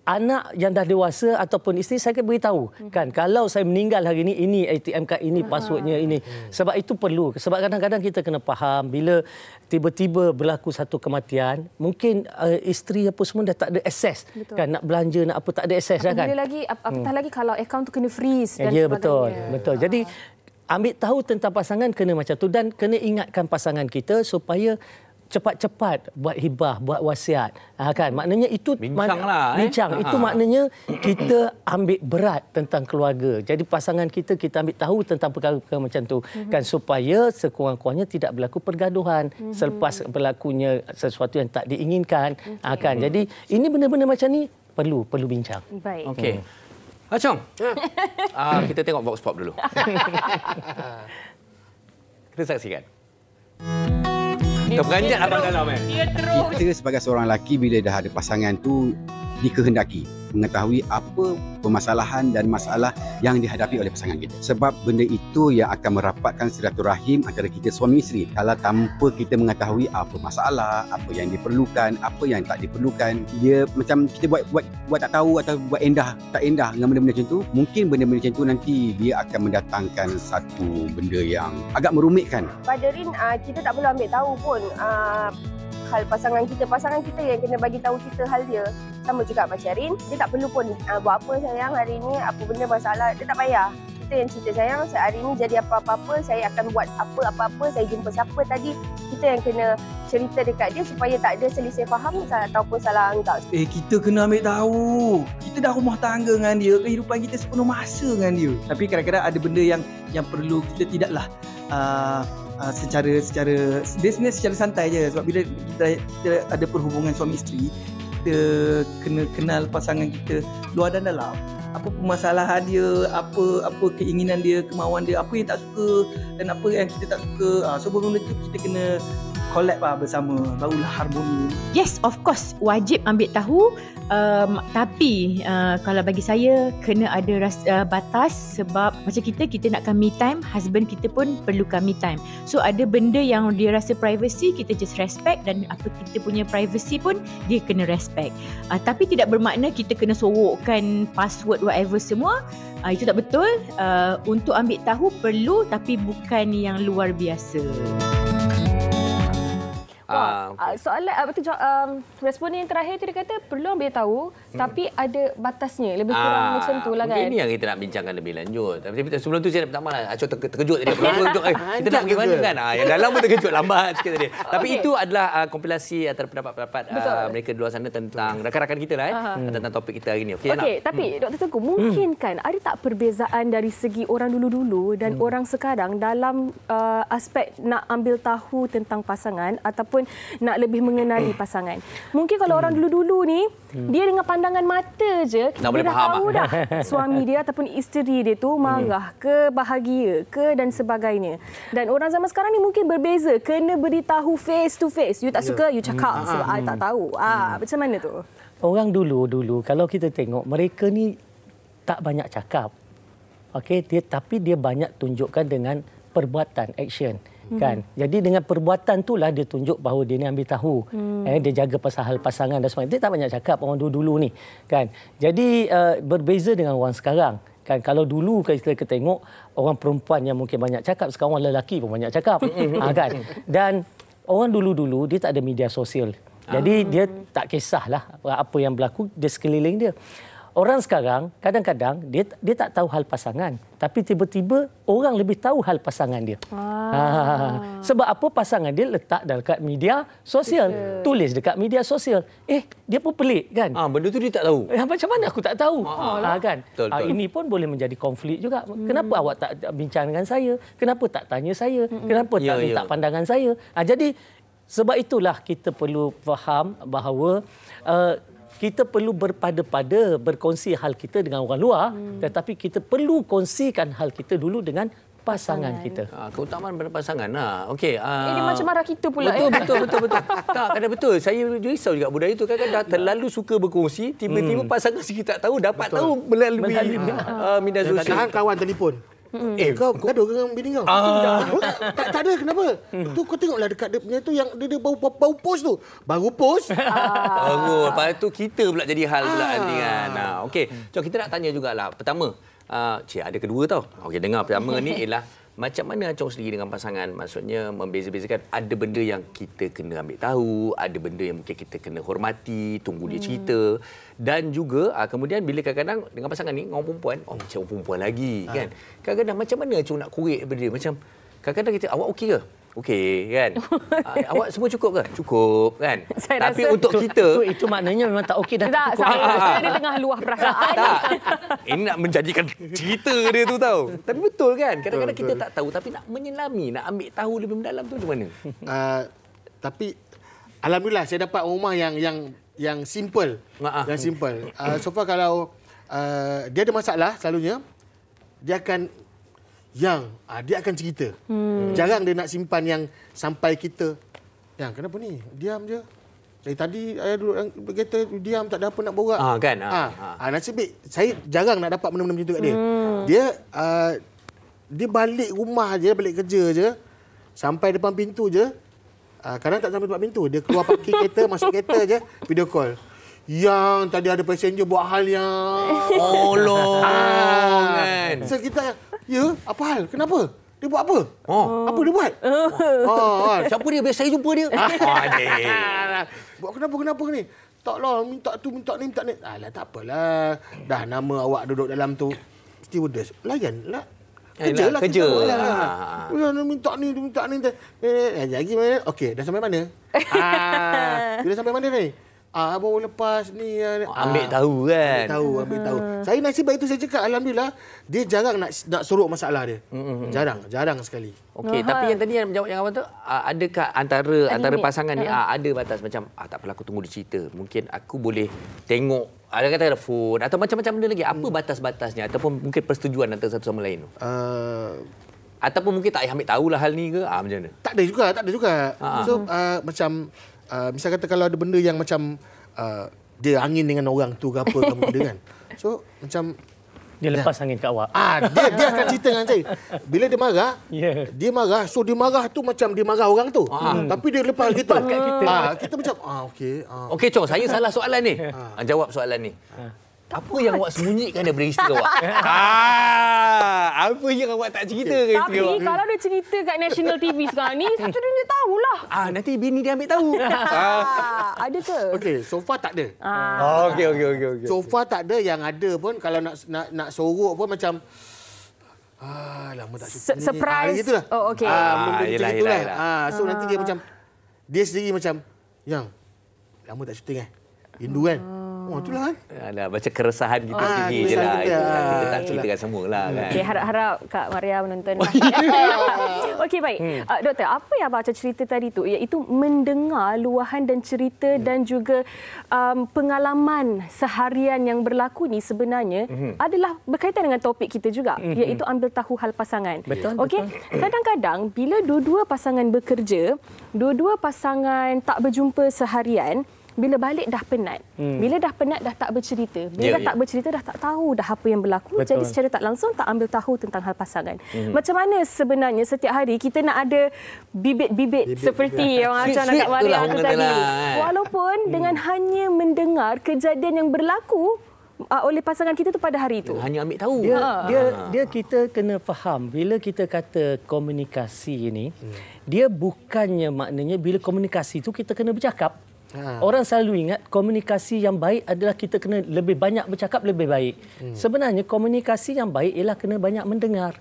anak yang dah dewasa ataupun isteri, saya akan beritahu kan, kalau saya meninggal hari ini ATM card ini, passwordnya ini. Sebab itu perlu. Sebab kadang-kadang kita kena faham bila tiba-tiba berlaku satu kematian, mungkin isteri apa semua dah tak ada akses kan, nak belanja nak apa tak ada akses dah kan. Apatah lagi kalau akaun tu kena freeze dan ya, sebagainya. betul. Jadi ambil tahu tentang pasangan kena macam tu, dan kena ingatkan pasangan kita supaya cepat-cepat buat hibah, buat wasiat. Kan? Maknanya itu bincang. Itu maknanya kita ambil berat tentang keluarga. Jadi pasangan kita ambil tahu tentang perkara-perkara macam tu kan, supaya sekurang-kurangnya tidak berlaku pergaduhan selepas berlakunya sesuatu yang tak diinginkan. Kan? Jadi ini benda-benda macam ni perlu bincang. Baik. Okey. Chong. Kita tengok Vox Pop dulu. Kita saksikan. Terperanjat abang dalam Kita sebagai seorang lelaki bila dah ada pasangan tu dikehendaki mengetahui apa permasalahan dan masalah yang dihadapi oleh pasangan kita. Sebab benda itu yang akan merapatkan silaturahim antara kita suami isteri. Kalau tanpa kita mengetahui apa masalah, apa yang diperlukan, apa yang tak diperlukan, dia macam kita buat tak tahu atau buat tak endah dengan benda-benda macam tu, mungkin benda-benda macam tu nanti dia akan mendatangkan satu benda yang agak merumitkan. Pada Rin, kita tak perlu ambil tahu pun hal pasangan kita yang kena bagi tahu kita hal dia. Sama juga macam Rin, dia tak perlu pun buat apa sayang hari ni, apa benda masalah, dia tak payah. Kita yang cerita sayang, hari ni jadi apa-apa, saya akan buat apa-apa, saya jumpa siapa tadi. Kita yang kena cerita dekat dia supaya tak ada selisih faham ataupun salah anggap. Kita kena ambil tahu. Kita dah rumah tangga dengan dia, kehidupan kita sepenuh masa dengan dia. Tapi kadang-kadang ada benda yang perlu kita tidaklah secara dia sebenarnya secara santai je, sebab bila kita ada perhubungan suami isteri, kita kena kenal pasangan kita luar dan dalam. Apa permasalahan dia, apa keinginan dia, kemauan dia, apa yang tak suka dan apa yang kita tak suka. So benda tu kita kena collab bersama, barulah harmoni. Yes, of course, wajib ambil tahu. Tapi kalau bagi saya kena ada batas, sebab macam kita nakkan me time, husband kita pun perlukan me time. So ada benda yang dia rasa privacy, kita just respect, dan apa kita punya privacy pun dia kena respect. Tapi tidak bermakna kita kena sorokkan password whatever semua. Itu tak betul. Untuk ambil tahu perlu, tapi bukan yang luar biasa. Soalan responden yang terakhir tu dia kata perlu ambil tahu tapi ada batasnya, lebih kurang macam tu lah kan. Mungkin ini yang kita nak bincangkan lebih lanjut. Tapi sebelum tu saya pertama Acong terkejut tadi. Kita nak pergi mana kan? Yang dalam pun terkejut lambat sikit tadi. Tapi itu adalah kompilasi antara pendapat-pendapat mereka di luar sana tentang rakan-rakan kita lah tentang topik kita hari ini. Okey, tapi Dr. Tengku, mungkin kan ada tak perbezaan dari segi orang dulu-dulu dan orang sekarang dalam aspek nak ambil tahu tentang pasangan ataupun nak lebih mengenali pasangan. Mungkin kalau orang dulu-dulu ni, dia dengan pandangan mata je, dia dah tahu dah suami dia ataupun isteri dia tu marah ke, bahagia ke dan sebagainya. Dan orang zaman sekarang ni mungkin berbeza, kena beritahu face to face. You tak suka, you cakap sebab I tak tahu. Macam mana tu? Orang dulu kalau kita tengok, mereka ni tak banyak cakap. Okey, tapi dia banyak tunjukkan dengan perbuatan, action. Kan? Jadi dengan perbuatan itulah dia tunjuk bahawa dia ni ambil tahu. Dia jaga pasal hal pasangan dan sebagainya. Dia tak banyak cakap orang dulu-dulu ni. Kan? Jadi berbeza dengan orang sekarang. Kan? Kalau dulu kita tengok orang perempuan yang mungkin banyak cakap, sekarang orang lelaki pun banyak cakap. Kan? Dan orang dulu-dulu dia tak ada media sosial. Jadi dia tak kisahlah apa yang berlaku di sekeliling dia. Orang sekarang kadang-kadang dia tak tahu hal pasangan, tapi tiba-tiba orang lebih tahu hal pasangan dia. Sebab apa? Pasangan dia letak dekat media sosial, tulis dekat media sosial. Dia pun pelik kan? Benda tu dia tak tahu. Macam mana aku tak tahu? Kan? Betul. Ini pun boleh menjadi konflik juga. Kenapa awak tak bincang dengan saya? Kenapa tak tanya saya? Kenapa tak minta pandangan saya? Jadi sebab itulah kita perlu faham bahawa kita perlu berpada-pada berkongsi hal kita dengan orang luar, tetapi kita perlu kongsikan hal kita dulu dengan pasangan kita. Keutamaan pada pasangan. Okey. Ini macam marah kita pula. Betul. Kadang betul. Saya risau juga budaya itu. Kadang-kadang dah terlalu suka berkongsi, tiba-tiba pasangan kita tak tahu, dapat tahu melalui media sosial. Kadang kawan telefon. Kau gaduh dengan bini kau? Tak ada, kenapa? Tu kau tengoklah dekat dia punya tu yang dia bau post tu. Baru post. Baru. Lepas tu kita pula jadi hal pula nanti kan. Okey, jom kita nak tanya jugalah. Pertama, ada kedua tau. Okey, dengar pertama ni ialah macam mana Acong sendiri dengan pasangan? Maksudnya membeza-bezakan ada benda yang kita kena ambil tahu, ada benda yang mungkin kita kena hormati, tunggu dia cerita. Dan juga kemudian bila kadang-kadang dengan pasangan ni, orang perempuan, macam orang perempuan lagi kan. Kadang-kadang macam mana Acong nak korek daripada dia? Macam kadang-kadang kita, awak okey ke? Okey kan. Awak semua cukup ke? Cukup kan. Tapi untuk kita itu maknanya memang tak okey dah. Tak, saya dia tengah luah perasaan. Tak. Ini nak menjadikan cerita dia tu tahu. Tapi betul kan? Kadang-kadang kita tak tahu tapi nak menyelami, nak ambil tahu lebih mendalam tu macam mana? Tapi alhamdulillah saya dapat rumah yang simple. Yang simple. So far kalau dia ada masalah selalunya dia akan dia akan cerita. Jarang dia nak simpan yang sampai kita, yang kenapa ni? Diam je. Dari tadi ayah duduk kereta diam, tak ada apa nak borak. Kan? Nasib baik saya jarang nak dapat benda-benda macam tu kat dia. Dia balik rumah je, balik kerja je, sampai depan pintu je. Kadang tak sampai depan pintu, dia keluar parking kereta, masuk kereta je, video call. Yang tadi ada passenger buat hal yang kan. So kita, apa hal? Kenapa? Dia buat apa? Apa dia buat? Siapa dia? Biasa saya jumpa dia. Buat kenapa ni? Taklah, minta tu, minta ni. Alah, tak apalah. Dah nama awak duduk dalam tu. Stewardess. Layan lah. Kerja. Minta ni. Lagi mana? Okey, dah sampai mana? Dah sampai mana ni? Baru lepas ni. Ambil tahu kan? Ambil tahu. Saya nasib baik itu saya cakap, alhamdulillah, dia jarang nak sorok masalah dia. Jarang sekali. Okey, tapi yang tadi yang menjawab yang awal tu, adakah antara pasangan ni ada batas macam, tak apalah aku tunggu dia cerita. Mungkin aku boleh tengok, ada kata telefon atau macam-macam benda lagi. Apa batas-batasnya ataupun mungkin persetujuan antara satu sama lain tu? Ataupun mungkin tak payah ambil tahulah hal ni ke? Macam mana? Tak ada juga. So, macam misal kata kalau ada benda yang macam dia angin dengan orang tu ke apa benda kan. So macam dia lepas angin kat awak. Dia akan cerita dengan saya. Bila dia marah, dia marah. So dia marah tu macam dia marah orang tu. Tapi dia lepas kita. Kita macam okey. Okey, Chong, saya salah soalan ni. Jawab soalan ni. Apa yang awak sembunyikan daripada isteri awak? Apa yang awak tak cerita ke isteri awak? Tapi kalau dia cerita kat National TV sekarang ni, satu dia tahulah. Nanti bini dia ambil tahu. Ada ke? Okey, so far tak ada. Okey. So far tak ada. Yang ada pun kalau nak sorok pun macam lama tak syuting. Surprise. Gitulah. Okey. Macam itulah. So nanti dia macam dia sendiri macam, yang lama tak syuting rindu kan. Itulah kan. Macam keresahan kita sendiri je lah. Kita tak ceritakan semualah kan. Okay, harap-harap Kak Maria menonton. Okey, baik. Doktor, apa yang Abang Acong cerita tadi tu, iaitu mendengar luahan dan cerita dan juga pengalaman seharian yang berlaku ni sebenarnya adalah berkaitan dengan topik kita juga, iaitu ambil tahu hal pasangan. Betul. Okey, kadang-kadang bila dua-dua pasangan bekerja, dua-dua pasangan tak berjumpa seharian, bila balik dah penat. Bila dah penat dah tak bercerita. Bila tak bercerita dah tak tahu dah apa yang berlaku. Betul. Jadi secara tak langsung tak ambil tahu tentang hal pasangan. Macam mana sebenarnya setiap hari kita nak ada bibit-bibit seperti yang Acong nak Kak Maria tu tadi. Walaupun dengan hanya mendengar kejadian yang berlaku oleh pasangan kita tu pada hari itu. Hanya ambil tahu. Dia kita kena faham bila kita kata komunikasi ini, dia bukannya maknanya bila komunikasi itu kita kena bercakap. Orang selalu ingat komunikasi yang baik adalah kita kena lebih banyak bercakap, lebih baik. Sebenarnya komunikasi yang baik ialah kena banyak mendengar.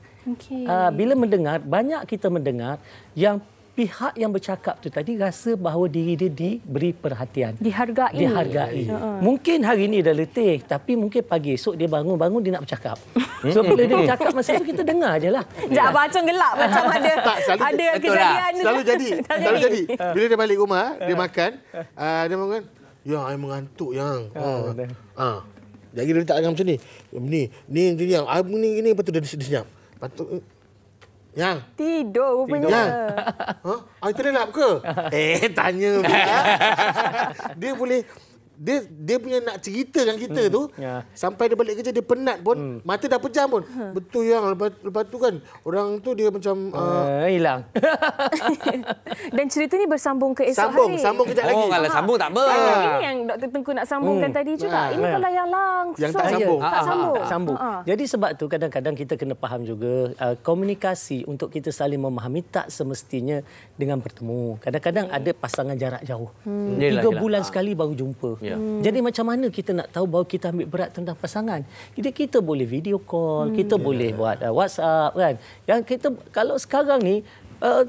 Bila mendengar, banyak kita mendengar, yang pihak yang bercakap tu tadi rasa bahawa diri dia diberi perhatian. Dihargai. Mungkin hari ini dah letih, tapi mungkin pagi esok dia bangun dia nak bercakap. So bila dia bercakap masa tu kita dengar je lah. Sekejap, Abang Acong gelak macam ada kejadian. Selalu jadi. Bila dia balik rumah, dia makan, dia makan, yang saya mengantuk yang. Jadi dia letak macam ni. Ni yang ni lepas tu dia senyap. Patut yang tidur rupanya. Itu lelap ke? Tanya. Dia boleh dia punya nak ceritakan kita tu sampai dia balik kerja dia penat pun, mata dah pejam pun. Betul yang lepas tu kan orang tu dia macam hilang. Dan cerita ni bersambung ke esok hari. Sambung kejap lagi. Kalau sambung tak apa. Ini yang Dr. Tengku nak sambungkan tadi juga. Ini kalau yang langsung. Yang tak sambung. Tak sambung. Jadi sebab tu kadang-kadang kita kena faham juga komunikasi untuk kita saling memahami tak semestinya dengan bertemu. Kadang-kadang ada pasangan jarak jauh. 3 bulan sekali baru jumpa. Jadi macam mana kita nak tahu bahawa kita ambil berat tentang pasangan? Jadi kita boleh video call, kita boleh buat WhatsApp kan. Yang kita kalau sekarang ni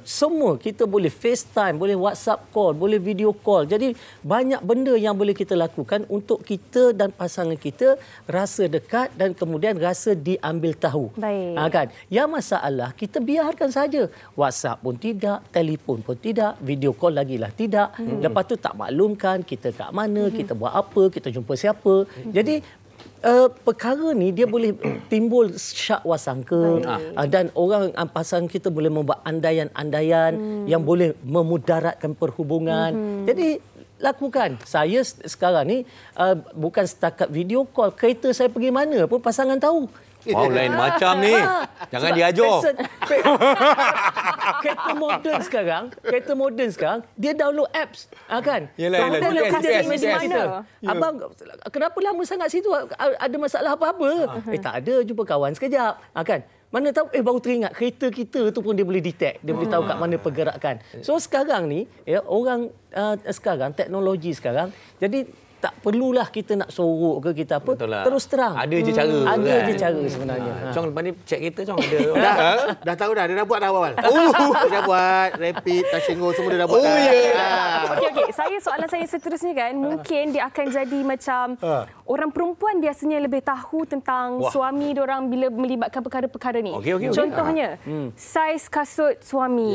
semua kita boleh FaceTime, boleh WhatsApp call, boleh video call. Jadi banyak benda yang boleh kita lakukan untuk kita dan pasangan kita rasa dekat dan kemudian rasa diambil tahu. Baik. Kan? Yang masalah kita biarkan saja. WhatsApp pun tidak, telefon pun tidak, video call lagilah tidak. Lepas tu tak maklumkan kita kat mana, kita buat apa, kita jumpa siapa. Jadi perkara ni dia boleh timbul syak wasangka dan orang pasangan kita boleh membuat andaian-andaian yang boleh memudaratkan perhubungan. Jadi lakukan. Saya sekarang ni bukan setakat video call, kereta saya pergi mana pun pasangan tahu. Wow, lain macam ni. Jangan diajar. Kereta moden sekarang, dia download apps. Kan? Yelah. Abang, kenapa lama sangat situ? Ada masalah apa-apa? Tak ada, jumpa kawan sekejap. Kan? Mana tahu, baru teringat kereta kita tu pun dia boleh detect. Dia boleh tahu kat mana pergerakan. So sekarang ni, orang sekarang, teknologi sekarang, jadi tak perlulah kita nak sorok ke kita apa. Terus terang. Ada je cara. Ada je cara sebenarnya. Cong lepas ni cek kita Cong ada. Dah tahu dah. Dia dah buat dah awal. Dia dah buat rapid, Tashengo semua dia dah buat. Okey. Soalan saya seterusnya kan, mungkin dia akan jadi macam orang perempuan biasanya lebih tahu tentang suami diorang bila melibatkan perkara-perkara ni. Contohnya, saiz kasut suami,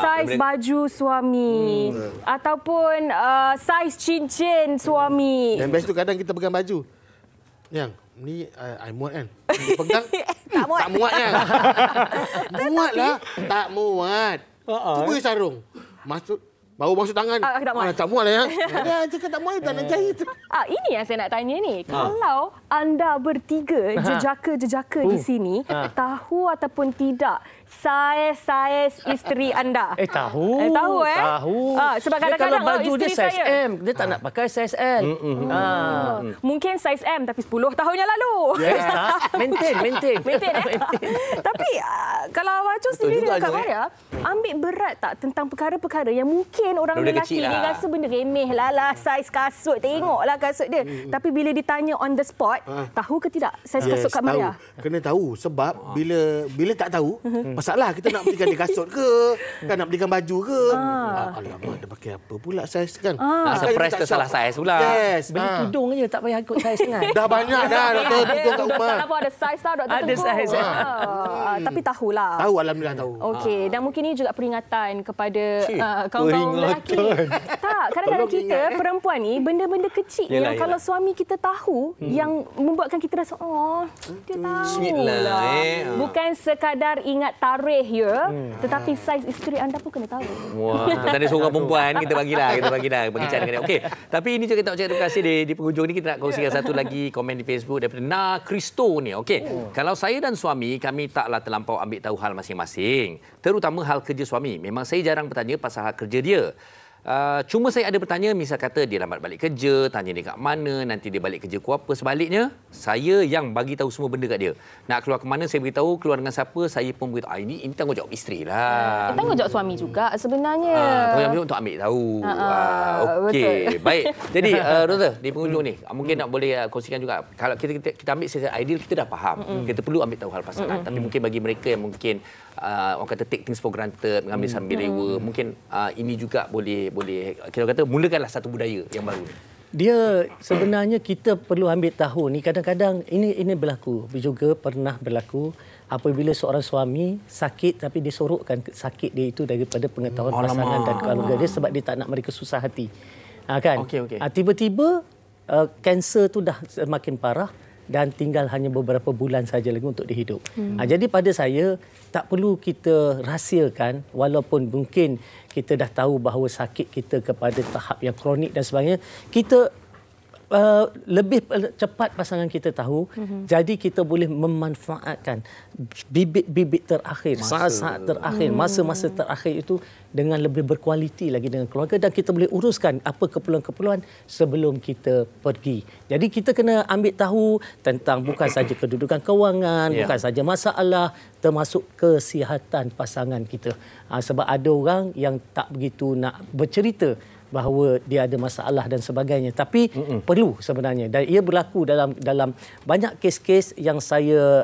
saiz baju suami, ataupun saiz cincin suami. Dan best tu kadang kita pegang baju. Yang ni I muat kan. Dia pegang tak muat. Tak muat kan. Muat lah. Tak muat. Cuba sarung. Baru masuk tangan. Tak muat lah ya. Dia cakap tak muat, tak nak jahit. Ini yang saya nak tanya ni. Kalau anda bertiga, jejaka-jejaka di sini, tahu ataupun tidak saiz isteri anda? Tahu. Tahu. Sebab kadang-kadang kalau baju dia saiz saya, M, dia tak nak pakai saiz L. Mungkin saiz M tapi 10 tahun yang lalu. Maintain. Tapi kalau Abang Chong sendiri dengan Kak Maria, ambil berat tak tentang perkara-perkara yang mungkin orang lelaki ni rasa benda remeh lah saiz kasut, tengoklah kasut dia. Tapi bila ditanya on the spot, tahu ke tidak saiz kasut Kak Maria? Kena tahu sebab bila tak tahu, masalah kita nak belikan dia kasut ke, kan nak belikan baju ke. Alamak, dia pakai apa pula saiz kan. Surprise ke salah saiz pula. Beli tudung je tak payah ikut saiz sangat. Dah banyak dah doktor tudung kat rumah. Tak apa ada saiz tau doktor. Ada saiz. Tapi tahulah. Tahu, alhamdulillah tahu. Okey, dan mungkin ini juga peringatan kepada kaum-kaum lelaki. Tak, kadang-kadang kita perempuan ni benda-benda kecil yang kalau suami kita tahu yang membuatkan kita rasa dia tahu lah. Bukan sekadar ingat tarikh tetapi saiz isteri anda pun kena tahu. Wah, tadi seorang perempuan kita bagilah berbincang dengan dia. Okey, tapi ini juga kita nak terima kasih di penghujung ni kita nak kongsikan satu lagi komen di Facebook daripada Na Kristo ni. Okey, kalau saya dan suami kami taklah terlampau ambil tahu hal masing-masing, terutama hal kerja suami. Memang saya jarang bertanya pasal hal kerja dia. Cuma saya ada bertanya, misal kata dia lambat balik kerja, tanya dia kat mana, nanti dia balik kerja pukul apa. Sebaliknya, saya yang bagi tahu semua benda kat dia. Nak keluar ke mana, saya beritahu, keluar dengan siapa, saya pun beritahu. Ini tanggungjawab isteri lah. Tanggungjawab suami juga sebenarnya. Tanggungjawab untuk ambil tahu. Okey, baik. Jadi, Doktor, di penghujung ni, mungkin nak boleh kongsikan juga. Kalau kita ambil secara ideal, kita dah faham. Kita perlu ambil tahu hal pasangan. Tapi mungkin bagi mereka yang mungkin orang kata take things for granted, mengambil sambil lewa, mungkin ini juga boleh kita kata mulakanlah satu budaya yang baru. Dia sebenarnya kita perlu ambil tahu ni kadang-kadang ini berlaku juga pernah berlaku apabila seorang suami sakit tapi dia sorokkan sakit dia itu daripada pengetahuan pasangan dan keluarga dia sebab dia tak nak mereka susah hati. Kan? Okay. Tiba-tiba kanser tu dah semakin parah dan tinggal hanya beberapa bulan saja lagi untuk dihidup. Jadi pada saya tak perlu kita rahsiakan, walaupun mungkin kita dah tahu bahawa sakit kita kepada tahap yang kronik dan sebagainya, kita lebih cepat pasangan kita tahu, jadi kita boleh memanfaatkan bibit-bibit terakhir, saat-saat terakhir, masa-masa terakhir itu dengan lebih berkualiti lagi dengan keluarga, dan kita boleh uruskan apa keperluan-keperluan sebelum kita pergi. Jadi kita kena ambil tahu tentang bukan saja kedudukan kewangan, bukan saja masalah, termasuk kesihatan pasangan kita. Sebab ada orang yang tak begitu nak bercerita bahawa dia ada masalah dan sebagainya, tapi perlu sebenarnya, dan ia berlaku dalam banyak kes-kes yang saya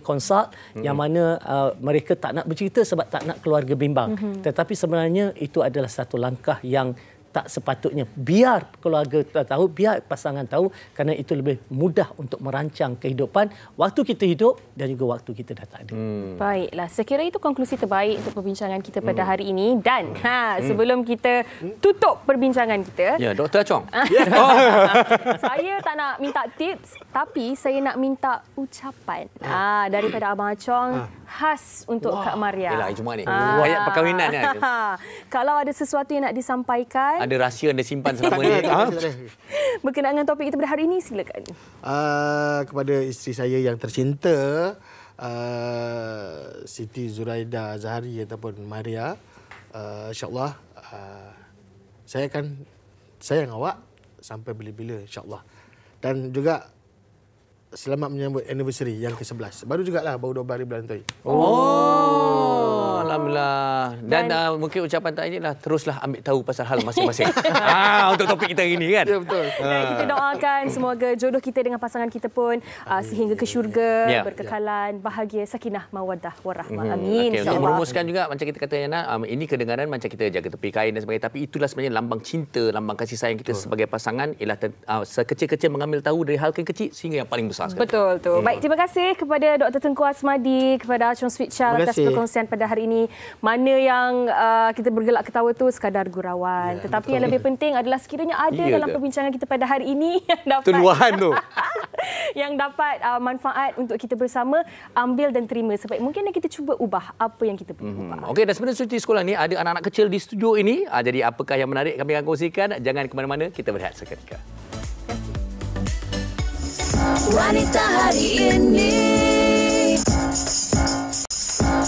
consult, yang mana mereka tak nak bercerita sebab tak nak keluarga bimbang, tetapi sebenarnya itu adalah satu langkah yang tak sepatutnya. Biar keluarga tahu, biar pasangan tahu, kerana itu lebih mudah untuk merancang kehidupan waktu kita hidup dan juga waktu kita dah tak ada. Baiklah, saya kira itu konklusi terbaik untuk perbincangan kita pada hari ini. Dan sebelum kita tutup perbincangan kita, ya, Dr. Chong. Saya tak nak minta tips, tapi saya nak minta ucapan daripada Abang Chong khas untuk Kak Maria. Yalah, cuma ni. Ayat perkahwinan ni. Kalau ada sesuatu yang nak disampaikan, ada rahsia yang disimpan selama ni. Berkenaan dengan topik kita pada hari ini, silakan. Kepada isteri saya yang tercinta, Siti Zuraida Zahari ataupun Maria, insyaAllah saya akan sayang awak sampai bila-bila, insyaAllah. Dan juga selamat menyambut anniversary yang ke-11. Baru jugalah, baru 2 hari bulan tu. Alhamdulillah. Dan mungkin ucapan tak inilah, teruslah ambil tahu pasal hal masing-masing. Untuk topik kita ini kan. Ya, betul. Dan kita doakan semoga jodoh kita dengan pasangan kita pun sehingga ke syurga, berkekalan, bahagia, sakinah, mawaddah, warahmah. Amin. Untuk merumuskan juga macam kita kata Yana, ini kedengaran macam kita jaga tepi kain dan sebagainya, tapi itulah sebenarnya lambang cinta, lambang kasih sayang kita sebagai pasangan, ialah sekecil-kecil mengambil tahu dari hal yang kecil sehingga yang paling besar sekali. Betul tu. Baik, terima kasih kepada Dr. Tengku Asmadi, kepada Chong Swee Chal atas perkongsian pada hari ini. Mana yang kita bergelak ketawa tu sekadar gurauan, tetapi yang lebih penting adalah sekiranya ada dalam perbincangan kita pada hari ini yang dapat tuduhan tu yang dapat manfaat untuk kita bersama, ambil dan terima, sebab mungkin kita cuba ubah apa yang kita perlu ubah. Okey, dan sebenarnya cuti sekolah ni ada anak-anak kecil di studio ini. Jadi apakah yang menarik kami akan kongsikan? Jangan ke mana-mana, kita berehat seketika. Wanita hari ini,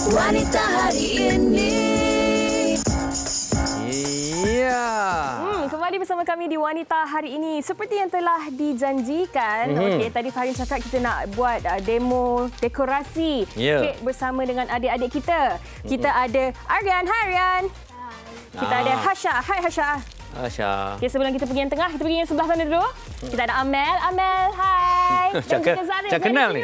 wanita hari ini. Kembali bersama kami di Wanita Hari Ini. Seperti yang telah dijanjikan, tadi Farin cakap kita nak buat demo dekorasi kek bersama dengan adik-adik kita. Kita ada Aryan. Hai Aryan. Kita ada Hasha. Hai Hasha. Okay, sebelum kita pergi yang tengah, kita pergi yang sebelah sana dulu. Kita ada Amel. Amel, hai. Dan juga Zarin. Cak kenal ni.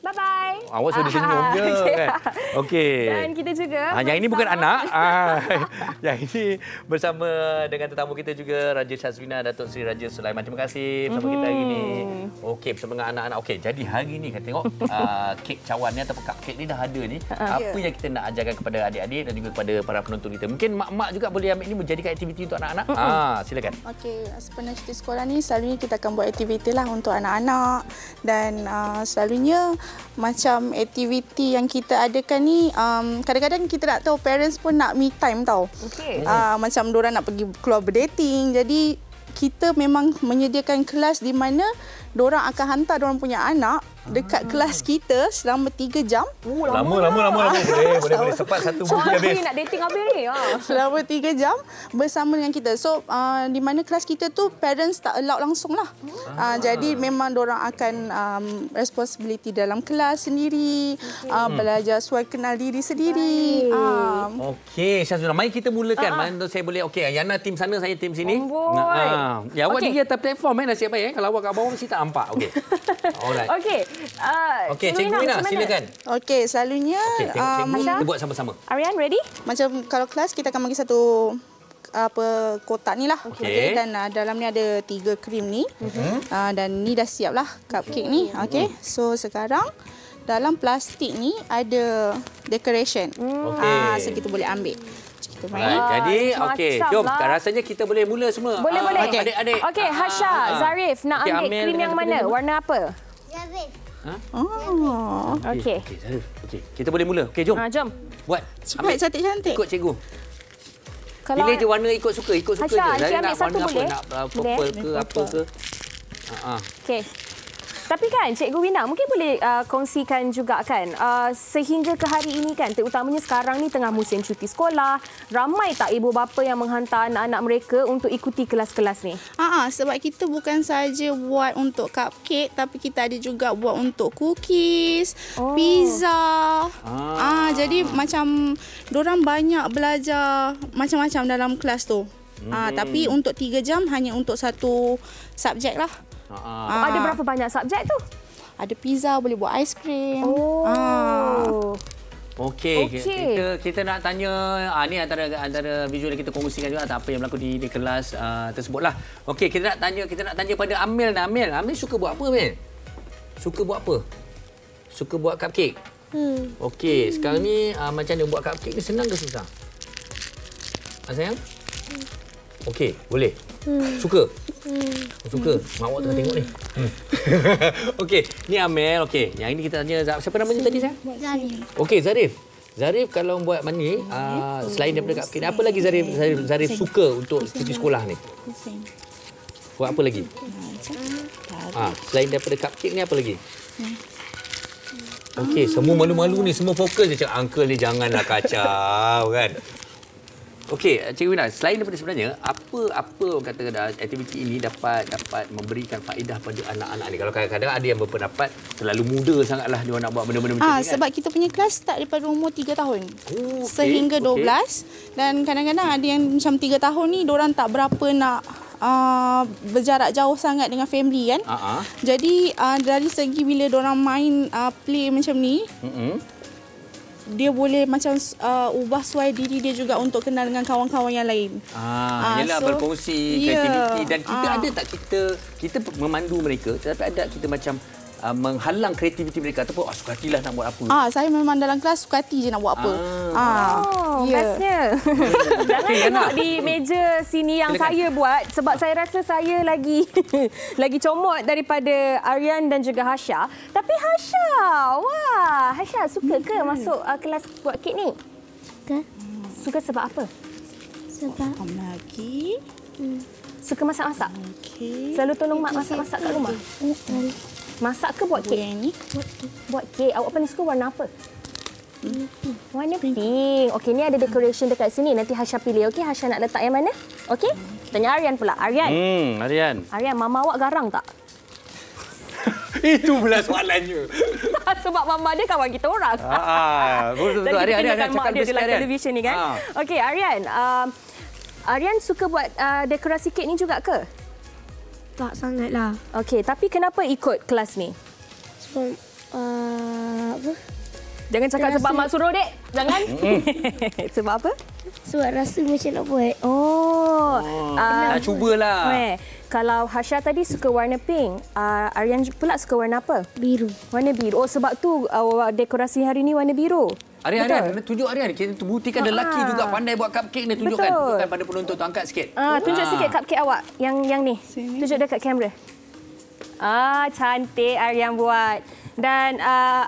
Bye-bye. Awak sudah senyum je kan. Okey. Dan kita juga yang ini bukan anak. Yang ini bersama dengan tetamu kita juga, Raja Syazwina, Datuk Seri Raja Sulaiman. Terima kasih bersama kita hari ini. Okey, bersama dengan anak-anak. Okey, jadi hari ini kita tengok kek cawan ni ataupun cupcake ni dah ada ni. Apa yang kita nak ajarkan kepada adik-adik dan juga kepada para penonton kita. Mungkin mak-mak juga boleh ambil ini menjadikan aktiviti untuk anak-anak. Silakan. Okey, sebenarnya cuti sekolah ni selalunya kita akan buat aktiviti lah untuk anak-anak, dan selalunya macam aktiviti yang kita adakan ni, kadang-kadang kita nak tahu parents pun nak me time tau. Macam diorang nak pergi keluar berdating, jadi kita memang menyediakan kelas di mana diorang akan hantar diorang punya anak dekat kelas kita selama 3 jam. Lama. Boleh sempat satu bulan habis. Nak dating habis ni. Selama 3 jam bersama dengan kita. So di mana kelas kita tu parents tak allow langsung lah. Jadi memang diorang akan responsibility dalam kelas sendiri, belajar suai kenal diri sendiri. Okey, Syazwina, mari kita mulakan. Mana saya boleh, Yana tim sana, saya tim sini. Ya, awak di atas platform nasib baik. Kalau awak kat bawah mesti tak nampak. Okey. Alright. Okey, Cikgu Mina, silakan. Okey, selalunya kita buat sama-sama. Aryan, ready? Macam kalau kelas kita akan bagi satu kotak ni lah. Okay. Dan dalam ni ada 3 krim ni. Dan ni dah siap lah cupcake ni. Okey. So sekarang dalam plastik ni ada decoration. So kita boleh ambil. Jadi okey, jom. Rasanya kita boleh mula semua. Boleh. Adik-adik. Okey, Hasha, Zarif nak ambil krim yang mana? Warna apa? Zarif. Okey. Okey, Zarif. Okey, kita boleh mula. Okey, jom. Jom. Buat. Cepat, cantik-cantik. Ikut cikgu. Kalau Pilih je warna ikut suka je. Hasha, Zarif ambil nak satu warna boleh? apa? Nak purple ke apa ke? Okey. Tapi kan Cikgu Wina mungkin boleh kongsikan juga kan sehingga ke hari ini kan terutamanya sekarang ni tengah musim cuti sekolah, ramai tak ibu bapa yang menghantar anak-anak mereka untuk ikuti kelas-kelas ni? Sebab kita bukan saja buat untuk cupcake tapi kita ada juga buat untuk cookies, pizza. Jadi macam dorang banyak belajar macam-macam dalam kelas tu. Tapi untuk 3 jam hanya untuk satu subjek lah. Ada berapa banyak subjek tu? Ada pizza, boleh buat aiskrim. Okey. Kita nak tanya ni antara visual yang kita kongsikan juga apa yang berlaku di kelas tersebutlah. Okey, kita nak tanya pada Amil. Amil suka buat apa, Amil? Suka buat apa? Suka buat cupcake. Okey, sekarang ni macam mana buat cupcake ni, senang ke susah? Sayang? Okey, boleh. Suka? Suka. Mak awak tengah tengok ni. Okey, ni Amel. Okey, yang ini kita tanya siapa namanya tadi saya? Zarif. Okey, Zarif. Zarif kalau buat ni selain daripada cupcake, apa lagi Zarif suka untuk cuti sekolah ni? Buat apa lagi? Selain daripada cupcake ni apa lagi? Okey, semua malu-malu ni, semua fokus je cakap uncle ni janganlah kacau kan. Okey, Cikgu Wina, selain daripada sebenarnya apa orang kata aktiviti ini dapat memberikan faedah pada anak-anak ni? Kalau kadang-kadang ada yang berpendapat terlalu muda sangatlah dia nak buat benda-benda macam ni kan. Sebab kita punya kelas start daripada umur 3 tahun sehingga 12 dan kadang-kadang ada yang macam 3 tahun ni diorang tak berapa nak berjarak jauh sangat dengan family kan. Jadi dari segi bila diorang main play macam ni, dia boleh macam ubah suai diri dia juga untuk kenal dengan kawan-kawan yang lain. Yelah, berkongsi kreativiti dan kita ada tak kita memandu mereka tetapi ada kita macam menghalang kreativiti mereka ataupun sukatilah nak buat apa. Saya memang dalam kelas sukati je nak buat apa. Bestnya. Jangan tengok di meja sini yang saya buat sebab saya rasa saya lagi comot daripada Aryan dan juga Hasha. Tapi Hasha suka ke masuk kelas buat kek ni? Suka sebab apa? Sebab lagi suka masak-masak? Selalu tolong mak masak-masak kat rumah? Masak ke buat kek? Buat kek. Awak paling suka warna apa? Warna pink. Okey, ni ada decoration dekat sini. Nanti Hasha pilih. Okey, Hasha nak letak yang mana? Okey. Tanya Aryan pula. Aryan, mama awak garang tak? Itu pula soalannya. Sebab mama dia kawan kita orang. Betul. Aryan cakap mak dia dalam televisyen ni kan. Okey, Aryan suka buat dekorasi kek ni juga ke? tak sangatlah. Okey, tapi kenapa ikut kelas ni? Sebab apa? Jangan cakap sebab mak suruh, Dek. Jangan. Sebab apa? Sebab rasa macam nak buat. Nak cubalah. Kalau Hasha tadi suka warna pink, Aryan pula suka warna apa? Biru. Warna biru. Oh, sebab tu dekorasi hari ni warna biru. Aryan, tunjuk Aryan. Kita buktikan lelaki juga pandai buat cupcake ni. Tunjukkan pada penonton tu. Angkat sikit. Tunjuk sikit cupcake awak. Yang ni. Sini. Tunjuk dekat kamera. Cantik Aryan buat. Dan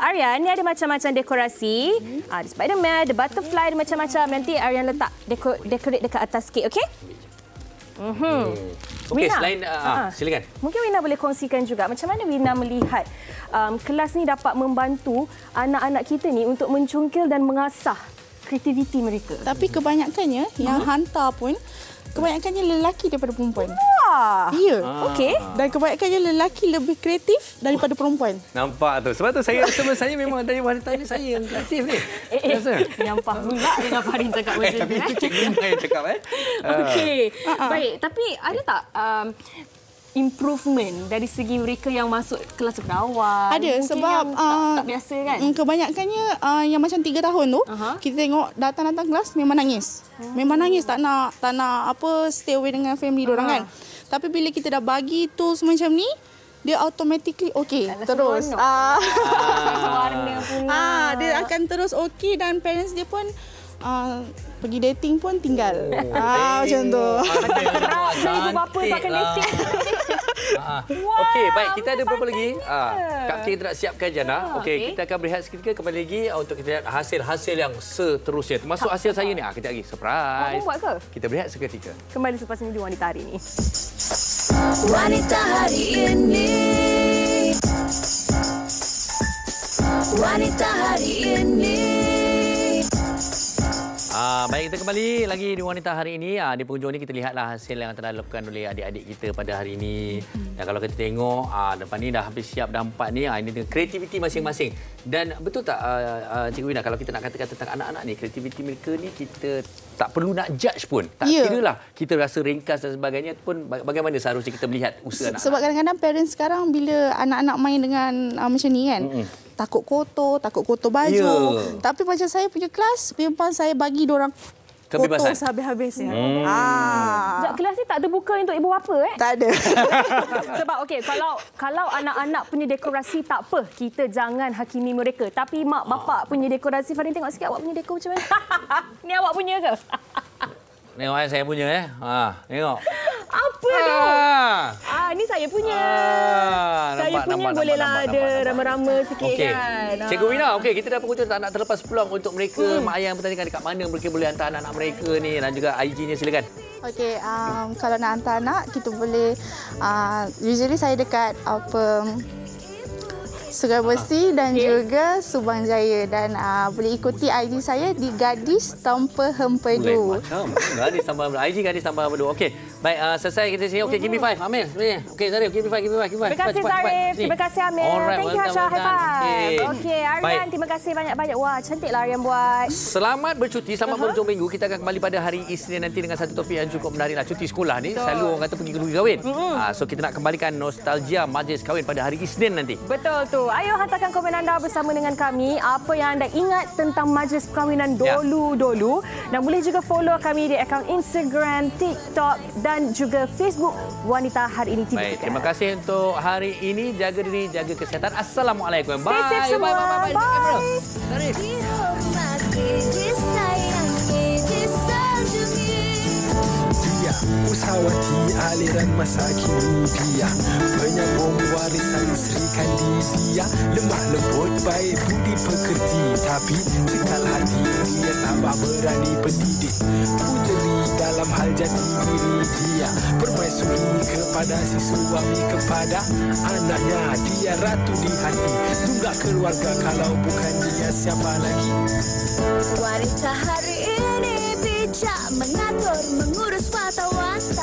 Aryan, ni ada macam-macam dekorasi. Ada Spiderman, ada butterfly, ada macam-macam. Nanti Aryan letak decorate dekat atas kek, okey? Okey, selain silakan. Mungkin Wina boleh kongsikan juga macam mana Wina melihat kelas ni dapat membantu anak-anak kita ni untuk mencungkil dan mengasah kreativiti mereka. Tapi kebanyakannya yang hantar pun kebanyakannya lelaki daripada perempuan. Ya. Okey. Dan kebanyakannya lelaki lebih kreatif daripada perempuan. Nampak tu. Sebab tu saya memang dari wanita ni saya yang kreatif ni. Nampak pula dengan Farin cakap macam ni. Tapi itu cikgu yang cakap. Okey. Baik. Tapi ada tak improvement dari segi mereka yang masuk kelas bawah? Ada, sebab tak biasa kan? Kebanyakannya yang macam 3 tahun tu, kita tengok datang-datang kelas memang nangis. Memang nangis tak nak apa stay away dengan family diorang kan. Tapi bila kita dah bagi tools macam ni, dia automatically okey terus. Warna pula. Dia akan terus okey dan parents dia pun pergi dating pun tinggal. Macam tu. Ibu bapa pakai dating. Okey, baik. Kita ada berapa lagi? Kak kita nak siapkan Jana. Okey, kita akan berehat seketika kembali lagi untuk kita lihat hasil-hasil yang seterusnya. Termasuk hasil saya ni. Kejap lagi. Surprise. Buat ke? Kita berehat seketika. Kembali selepas ini di Wanita Hari ini. Wanita Hari ini. Wanita Hari ini. Baik, kita kembali lagi di Wanita Hari ini. Di penghujung ini kita lihatlah hasil yang telah dilakukan oleh adik-adik kita pada hari ini. Dan kalau kita tengok, depan ni dah habis siap dah 4 ni. Ini dengan kreativiti masing-masing. Dan betul tak Cikgu Wina, kalau kita nak katakan tentang anak-anak ni, kreativiti mereka ni kita tak perlu nak judge pun. Tak kiralah kita rasa ringkas dan sebagainya pun, bagaimana seharusnya kita melihat usaha anak-anak. Sebab kadang-kadang parents sekarang bila anak-anak main dengan macam ni kan, takut kotor baju. Tapi macam saya punya kelas, memang saya bagi diorang kotor sehabis-habisnya. Sekejap, kelas ni tak ada buka untuk ibu bapa Tak ada. Sebab okey, kalau anak-anak punya dekorasi tak apa, kita jangan hakimi mereka. Tapi mak bapak punya dekorasi, Farin tengok sikit awak punya dekor macam mana? Ni awak punya ke? Tengok saya punya tengok. Apa tu? Ni saya punya. Saya punya bolehlah ada rama-rama sikit kan. Cikgu Wina, okey, kita dah penghujung, tak nak terlepas peluang untuk mereka mak ayah yang bertandingkan dekat mana mereka boleh hantar anak-anak mereka ni dan juga IG-nya, silakan. Okey, kalau nak hantar anak kita boleh usually saya dekat Sungai Besi dan juga Subang Jaya, dan boleh ikuti IG saya di Gadis Tanpa Hempedu. Gadis Tanpa Hempedu. IG Gadis Tanpa Hempedu. Okey. Baik, selesai kita sini. Okey, give me 5. Amir. Okey, Zarif, give me 5. Terima kasih Zarif. Terima kasih Amir. Thank you Asha. High five. Okey, Aryan, terima kasih banyak-banyak. Wah, cantiklah Aryan buat. Selamat bercuti, selamat berhujung minggu. Kita akan kembali pada hari Isnin nanti dengan satu topik yang cukup menarik lah. Cuti sekolah ni selalu orang kata pergi kahwin. So kita nak kembalikan nostalgia majlis kahwin pada hari Isnin nanti. Betul tu. Ayo hantarkan komen anda bersama dengan kami. Apa yang anda ingat tentang majlis perkahwinan dulu-dulu. Dan boleh juga follow kami di akaun Instagram, TikTok dan juga Facebook Wanita Hari Ini TV. Baik, terima kasih untuk hari ini. Jaga diri, jaga kesihatan. Assalamualaikum. Stay safe semua. Bye. Dihormati, disayangi, disanjungi. Dia usahawati aliran masa kini, dia penyambung warisan Sri Kandidia. Lemah lembut, baik budi pekerti, tapi cekal hati dia tambah berani pendidik. Pujeri dalam hal jati diri dia, permaisuri kepada si suami, kepada anaknya. Dia ratu di hati, tunggak keluarga, kalau bukan dia siapa lagi. Wanita Hari Ini bijak mengatur, mengurus mata-mata.